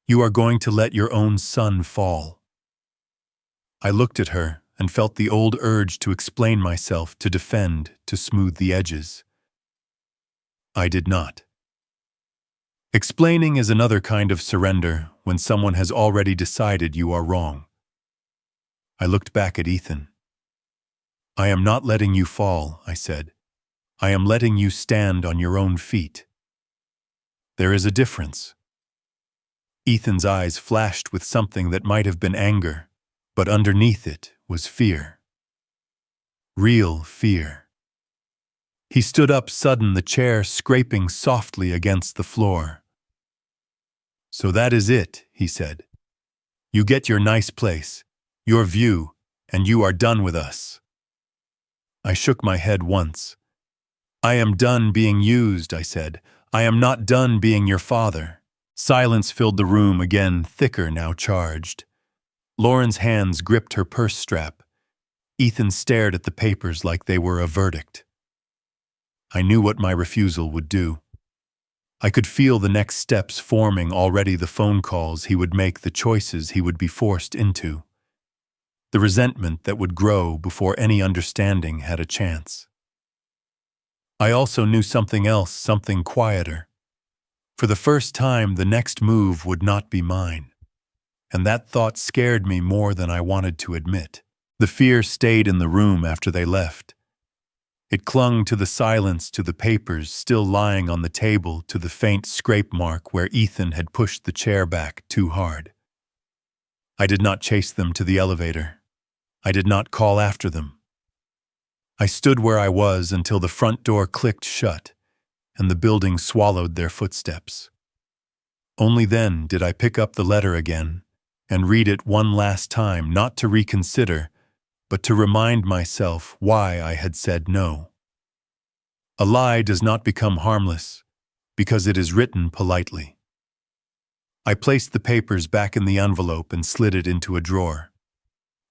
You are going to let your own son fall. I looked at her and felt the old urge to explain myself, to defend, to smooth the edges. I did not. Explaining is another kind of surrender when someone has already decided you are wrong. I looked back at Ethan. I am not letting you fall, I said. I am letting you stand on your own feet. There is a difference. Ethan's eyes flashed with something that might have been anger, but underneath it was fear. Real fear. He stood up sudden, the chair scraping softly against the floor. So that is it, he said. You get your nice place, your view, and you are done with us. I shook my head once. I am done being used, I said. I am not done being your father. Silence filled the room, again thicker, now charged. Lauren's hands gripped her purse strap. Ethan stared at the papers like they were a verdict. I knew what my refusal would do. I could feel the next steps forming already, the phone calls he would make, the choices he would be forced into. The resentment that would grow before any understanding had a chance. I also knew something else, something quieter. For the first time, the next move would not be mine. and that thought scared me more than I wanted to admit. The fear stayed in the room after they left. It clung to the silence, to the papers still lying on the table, to the faint scrape mark where Ethan had pushed the chair back too hard. I did not chase them to the elevator. I did not call after them. I stood where I was until the front door clicked shut and the building swallowed their footsteps. Only then did I pick up the letter again and read it one last time, not to reconsider, but to remind myself why I had said no. A lie does not become harmless because it is written politely. I placed the papers back in the envelope and slid it into a drawer.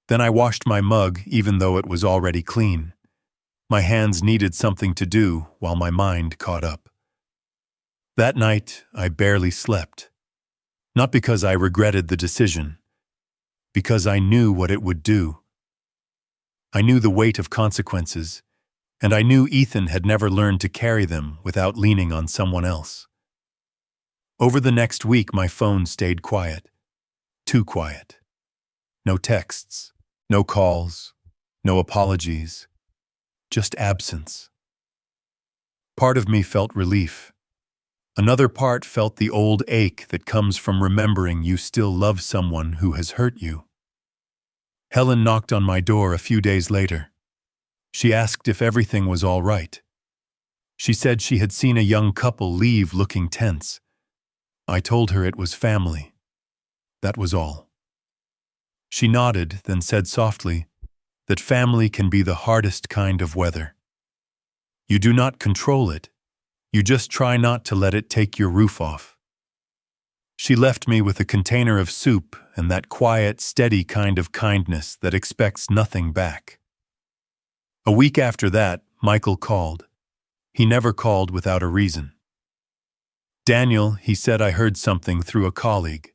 Then I washed my mug, even though it was already clean. My hands needed something to do while my mind caught up. That night, I barely slept. Not because I regretted the decision, because I knew what it would do. I knew the weight of consequences, and I knew Ethan had never learned to carry them without leaning on someone else. Over the next week, my phone stayed quiet. Too quiet. No texts, no calls, no apologies, just absence. Part of me felt relief. Another part felt the old ache that comes from remembering you still love someone who has hurt you. Helen knocked on my door a few days later. She asked if everything was all right. She said she had seen a young couple leave looking tense. I told her it was family. That was all. She nodded, then said softly that family can be the hardest kind of weather. You do not control it. You just try not to let it take your roof off. She left me with a container of soup and that quiet, steady kind of kindness that expects nothing back. A week after that, Michael called. He never called without a reason. Daniel, he said, I heard something through a colleague.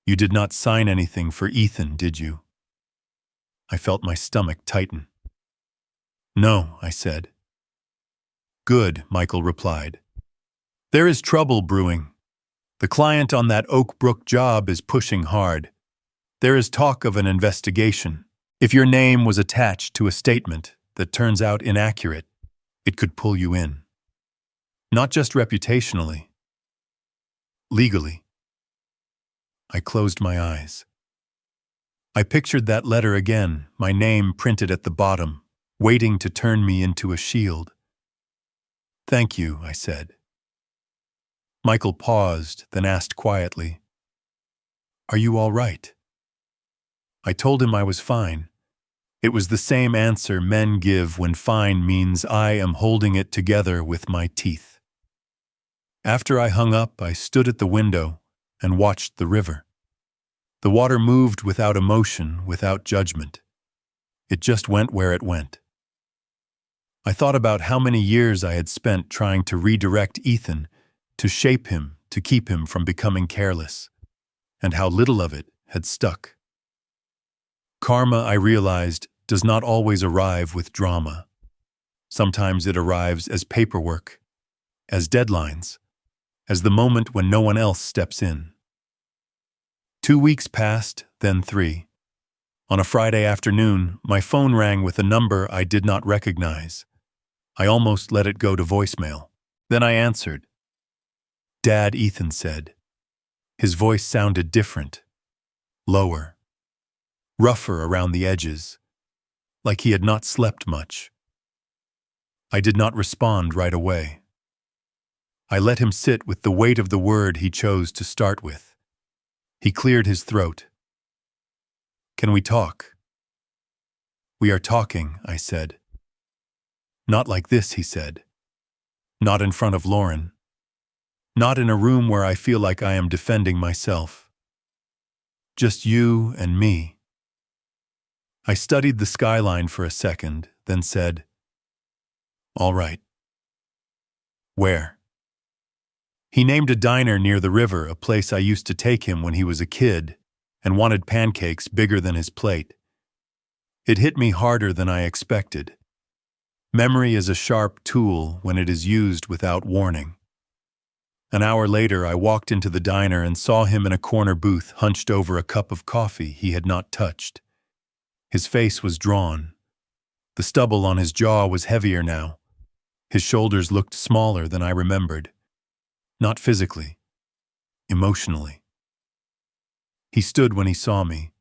You did not sign anything for Ethan, did you? I felt my stomach tighten. No, I said. Good, Michael replied. There is trouble brewing. The client on that Oak Brook job is pushing hard. There is talk of an investigation. If your name was attached to a statement that turns out inaccurate, it could pull you in. Not just reputationally. Legally. I closed my eyes. I pictured that letter again, my name printed at the bottom, waiting to turn me into a shield. Thank you, I said. Michael paused, then asked quietly, Are you all right? I told him I was fine. It was the same answer men give when fine means I am holding it together with my teeth. After I hung up, I stood at the window and watched the river. The water moved without emotion, without judgment. It just went where it went. I thought about how many years I had spent trying to redirect Ethan, to shape him, to keep him from becoming careless, and how little of it had stuck. Karma, I realized, does not always arrive with drama. Sometimes it arrives as paperwork, as deadlines, as the moment when no one else steps in. 2 weeks passed, then 3. On a Friday afternoon, my phone rang with a number I did not recognize. I almost let it go to voicemail. Then I answered. Dad, Ethan said. His voice sounded different, lower, rougher around the edges, like he had not slept much. I did not respond right away. I let him sit with the weight of the word he chose to start with. He cleared his throat. Can we talk? We are talking, I said. Not like this, he said. Not in front of Lauren. Not in a room where I feel like I am defending myself. Just you and me. I studied the skyline for a second, then said, All right. Where? He named a diner near the river, a place I used to take him when he was a kid, and wanted pancakes bigger than his plate. It hit me harder than I expected. Memory is a sharp tool when it is used without warning. An hour later, I walked into the diner and saw him in a corner booth hunched over a cup of coffee he had not touched. His face was drawn. The stubble on his jaw was heavier now. His shoulders looked smaller than I remembered. Not physically, emotionally. He stood when he saw me.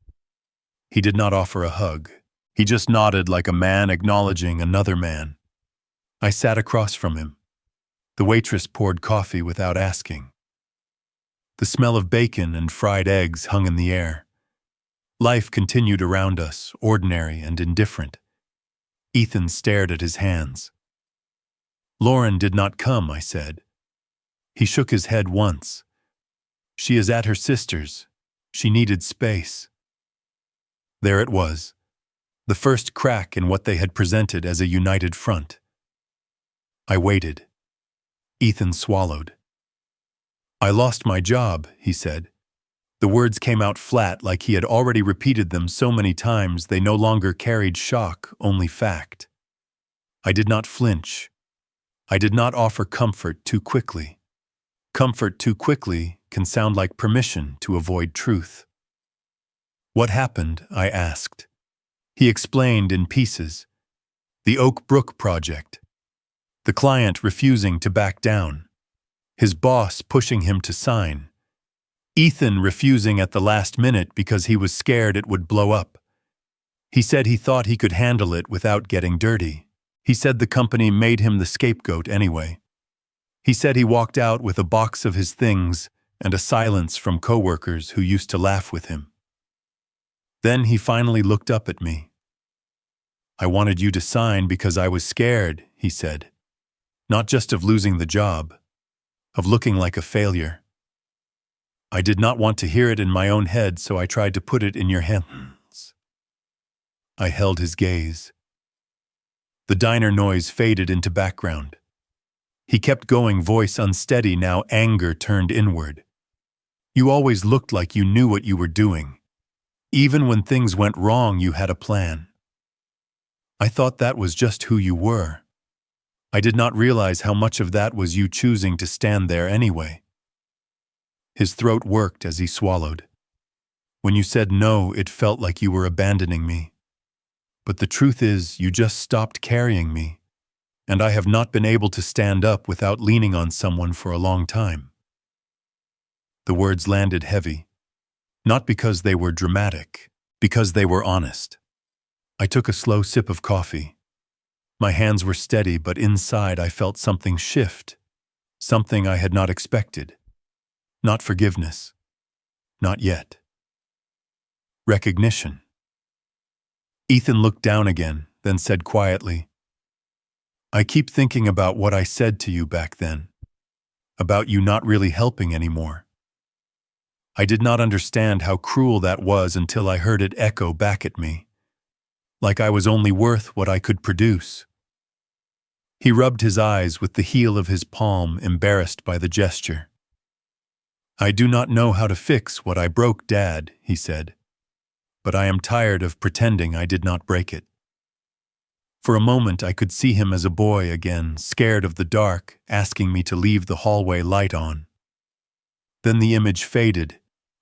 He did not offer a hug. He just nodded like a man acknowledging another man. I sat across from him. The waitress poured coffee without asking. The smell of bacon and fried eggs hung in the air. Life continued around us, ordinary and indifferent. Ethan stared at his hands. "Lauren did not come," I said. He shook his head once. "She is at her sister's. She needed space." There it was, the first crack in what they had presented as a united front. I waited. Ethan swallowed. "I lost my job," he said. The words came out flat, like he had already repeated them so many times they no longer carried shock, only fact. I did not flinch. I did not offer comfort too quickly. Comfort too quickly can sound like permission to avoid truth. "What happened?" I asked. He explained in pieces. The Oak Brook project. The client refusing to back down. His boss pushing him to sign. Ethan refusing at the last minute because he was scared it would blow up. He said he thought he could handle it without getting dirty. He said the company made him the scapegoat anyway. He said he walked out with a box of his things and a silence from coworkers who used to laugh with him. Then he finally looked up at me. "I wanted you to sign because I was scared," he said. "Not just of losing the job, of looking like a failure. I did not want to hear it in my own head, so I tried to put it in your hands." I held his gaze. The diner noise faded into background. He kept going, voice unsteady, now anger turned inward. "You always looked like you knew what you were doing. Even when things went wrong, you had a plan. I thought that was just who you were. I did not realize how much of that was you choosing to stand there anyway." His throat worked as he swallowed. "When you said no, it felt like you were abandoning me. But the truth is, you just stopped carrying me, and I have not been able to stand up without leaning on someone for a long time." The words landed heavy, not because they were dramatic, because they were honest. I took a slow sip of coffee. My hands were steady, but inside I felt something shift, something I had not expected. Not forgiveness. Not yet. Recognition. Ethan looked down again, then said quietly, "I keep thinking about what I said to you back then, about you not really helping anymore. I did not understand how cruel that was until I heard it echo back at me, like I was only worth what I could produce." He rubbed his eyes with the heel of his palm, embarrassed by the gesture. "I do not know how to fix what I broke, Dad," he said, "but I am tired of pretending I did not break it." For a moment I could see him as a boy again, scared of the dark, asking me to leave the hallway light on. Then the image faded,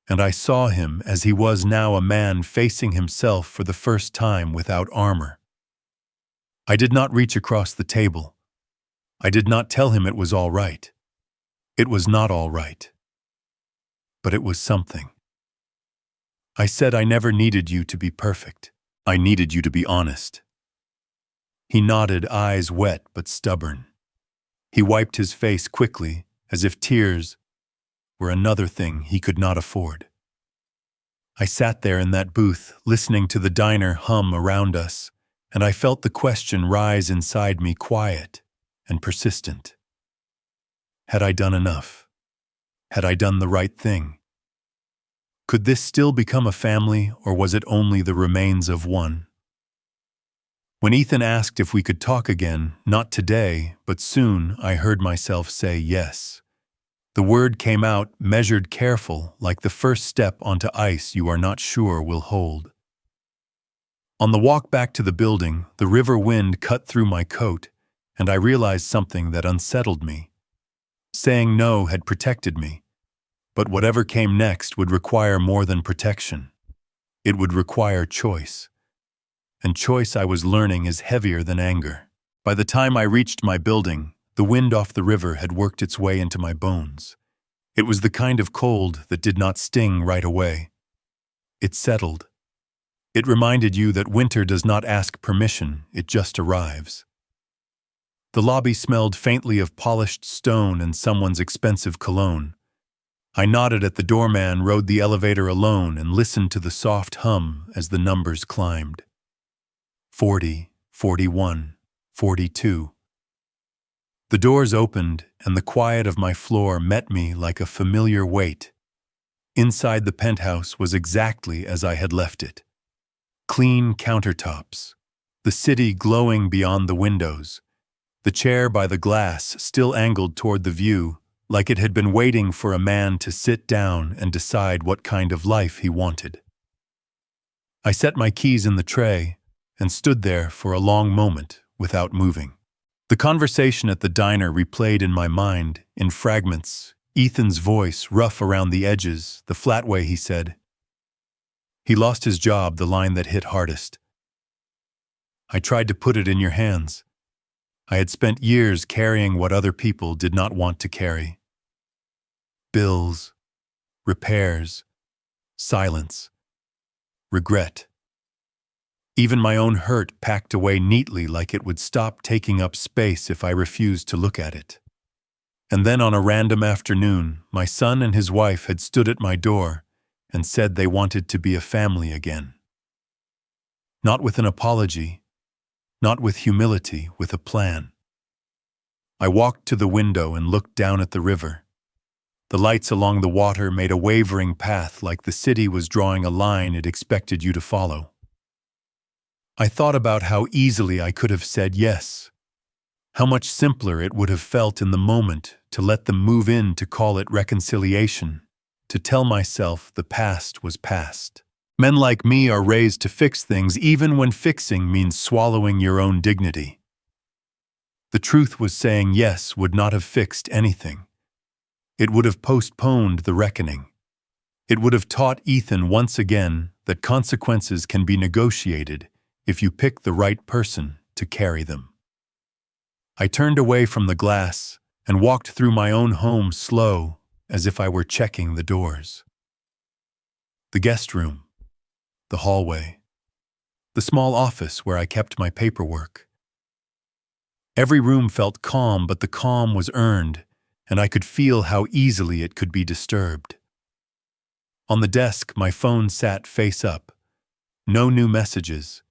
and I saw him as he was now, a man facing himself for the first time without armor. I did not reach across the table. I did not tell him it was all right. It was not all right. But it was something. I said I never needed you to be perfect. I needed you to be honest. He nodded, eyes wet but stubborn. He wiped his face quickly, as if tears were another thing he could not afford. I sat there in that booth, listening to the diner hum around us, and I felt the question rise inside me, quiet and persistent. Had I done enough? Had I done the right thing? Could this still become a family, or was it only the remains of one? When Ethan asked if we could talk again, not today, but soon, I heard myself say yes. The word came out, measured, careful, like the first step onto ice you are not sure will hold. On the walk back to the building, the river wind cut through my coat, and I realized something that unsettled me. Saying no had protected me, but whatever came next would require more than protection. It would require choice. And choice, I was learning, is heavier than anger. By the time I reached my building, the wind off the river had worked its way into my bones. It was the kind of cold that did not sting right away. It settled. It reminded you that winter does not ask permission, it just arrives. The lobby smelled faintly of polished stone and someone's expensive cologne. I nodded at the doorman, rode the elevator alone, and listened to the soft hum as the numbers climbed. 40, 41, 42. The doors opened, and the quiet of my floor met me like a familiar weight. Inside the penthouse was exactly as I had left it. Clean countertops, the city glowing beyond the windows, the chair by the glass still angled toward the view, like it had been waiting for a man to sit down and decide what kind of life he wanted. I set my keys in the tray and stood there for a long moment without moving. The conversation at the diner replayed in my mind, in fragments, Ethan's voice, rough around the edges, the flat way he said. He lost his job, the line that hit hardest. I tried to put it in your hands. I had spent years carrying what other people did not want to carry. Bills, repairs, silence, regret. Even my own hurt packed away neatly like it would stop taking up space if I refused to look at it. And then on a random afternoon, my son and his wife had stood at my door and said they wanted to be a family again. Not with an apology, not with humility, with a plan. I walked to the window and looked down at the river. The lights along the water made a wavering path like the city was drawing a line it expected you to follow. I thought about how easily I could have said yes, how much simpler it would have felt in the moment to let them move in, to call it reconciliation, to tell myself the past was past. Men like me are raised to fix things even when fixing means swallowing your own dignity. The truth was saying yes would not have fixed anything. It would have postponed the reckoning. It would have taught Ethan once again that consequences can be negotiated if you pick the right person to carry them. I turned away from the glass and walked through my own home slow, as if I were checking the doors. The guest room, the hallway, the small office where I kept my paperwork. Every room felt calm, but the calm was earned, and I could feel how easily it could be disturbed. On the desk, my phone sat face up. No new messages.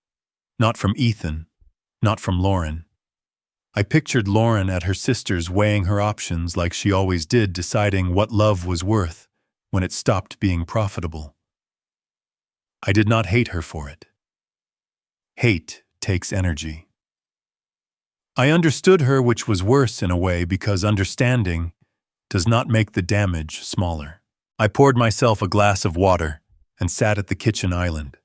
Not from Ethan, not from Lauren. I pictured Lauren at her sister's weighing her options like she always did, deciding what love was worth when it stopped being profitable. I did not hate her for it. Hate takes energy. I understood her, which was worse in a way, because understanding does not make the damage smaller. I poured myself a glass of water and sat at the kitchen island.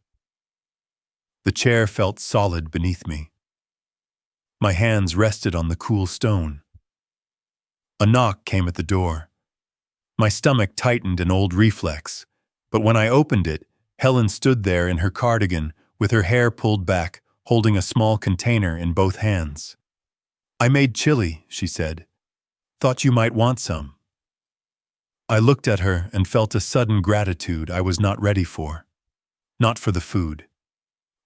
The chair felt solid beneath me. My hands rested on the cool stone. A knock came at the door. My stomach tightened, an old reflex, but when I opened it, Helen stood there in her cardigan with her hair pulled back, holding a small container in both hands. "I made chili," she said. "Thought you might want some." I looked at her and felt a sudden gratitude I was not ready for. Not for the food,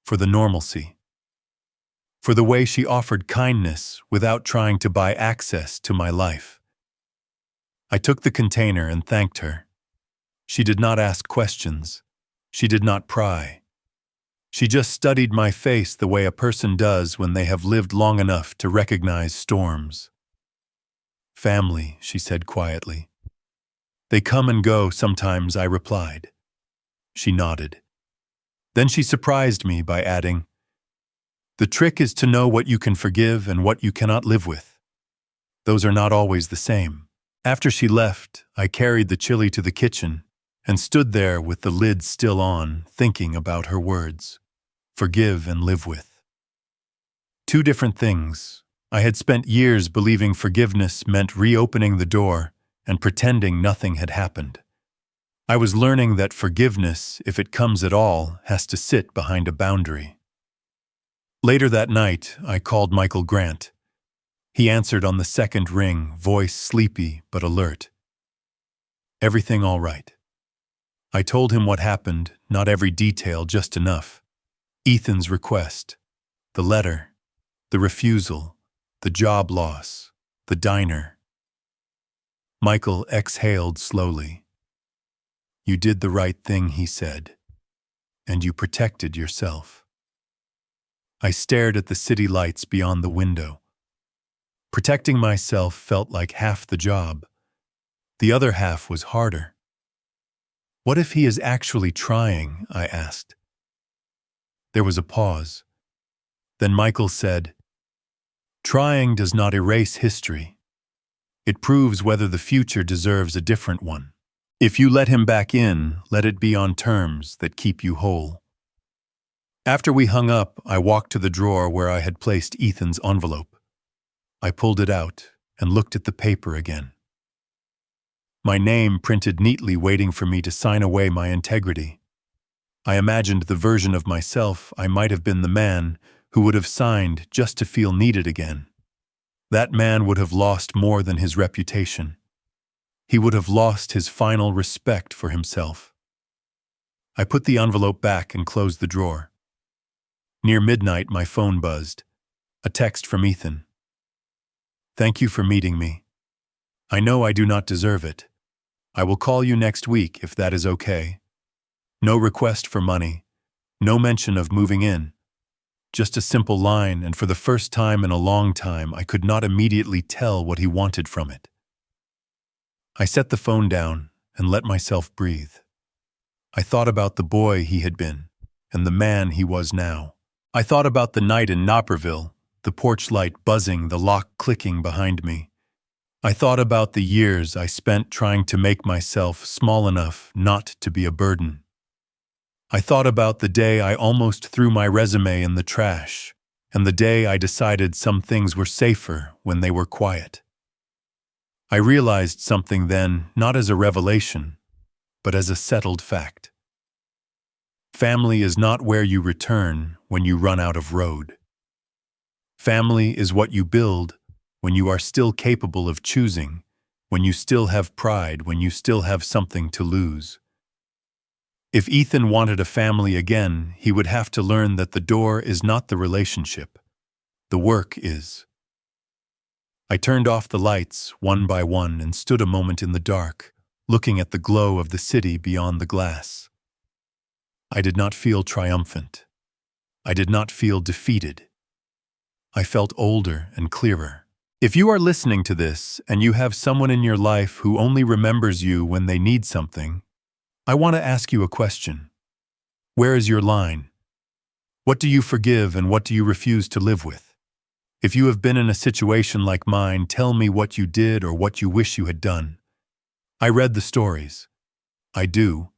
for the normalcy. For the way she offered kindness without trying to buy access to my life. I took the container and thanked her. She did not ask questions. She did not pry. She just studied my face the way a person does when they have lived long enough to recognize storms. "Family," she said quietly. "They come and go sometimes," I replied. She nodded. Then she surprised me by adding, "The trick is to know what you can forgive and what you cannot live with. Those are not always the same." After she left, I carried the chili to the kitchen and stood there with the lid still on, thinking about her words. Forgive and live with. Two different things, I had spent years believing forgiveness meant reopening the door and pretending nothing had happened. I was learning that forgiveness, if it comes at all, has to sit behind a boundary. Later that night, I called Michael Grant. He answered on the second ring, voice sleepy but alert. Everything all right. I told him what happened, not every detail, just enough. Ethan's request, the letter, the refusal, the job loss, the diner. Michael exhaled slowly. You did the right thing, he said, and you protected yourself. I stared at the city lights beyond the window. Protecting myself felt like half the job. The other half was harder. What if he is actually trying? I asked. There was a pause. Then Michael said, trying does not erase history. It proves whether the future deserves a different one. If you let him back in, let it be on terms that keep you whole. After we hung up, I walked to the drawer where I had placed Ethan's envelope. I pulled it out and looked at the paper again. My name printed neatly waiting for me to sign away my integrity. I imagined the version of myself I might have been the man who would have signed just to feel needed again. That man would have lost more than his reputation. He would have lost his final respect for himself. I put the envelope back and closed the drawer. Near midnight, my phone buzzed. A text from Ethan. Thank you for meeting me. I know I do not deserve it. I will call you next week if that is okay. No request for money. No mention of moving in. Just a simple line, and for the first time in a long time, I could not immediately tell what he wanted from it. I set the phone down and let myself breathe. I thought about the boy he had been and the man he was now. I thought about the night in Naperville, the porch light buzzing, the lock clicking behind me. I thought about the years I spent trying to make myself small enough not to be a burden. I thought about the day I almost threw my resume in the trash, and the day I decided some things were safer when they were quiet. I realized something then, not as a revelation, but as a settled fact. Family is not where you return when you run out of road. Family is what you build when you are still capable of choosing, when you still have pride, when you still have something to lose. If Ethan wanted a family again, he would have to learn that the door is not the relationship. The work is. I turned off the lights one by one and stood a moment in the dark, looking at the glow of the city beyond the glass. I did not feel triumphant. I did not feel defeated. I felt older and clearer. If you are listening to this and you have someone in your life who only remembers you when they need something, I want to ask you a question. Where is your line? What do you forgive and what do you refuse to live with? If you have been in a situation like mine, tell me what you did or what you wish you had done. I read the stories. I do.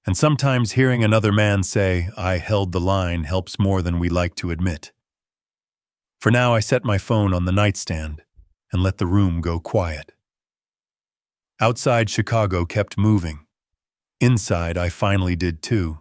And sometimes hearing another man say, I held the line, helps more than we like to admit. For now, I set my phone on the nightstand and let the room go quiet. Outside, Chicago kept moving. Inside, I finally did too.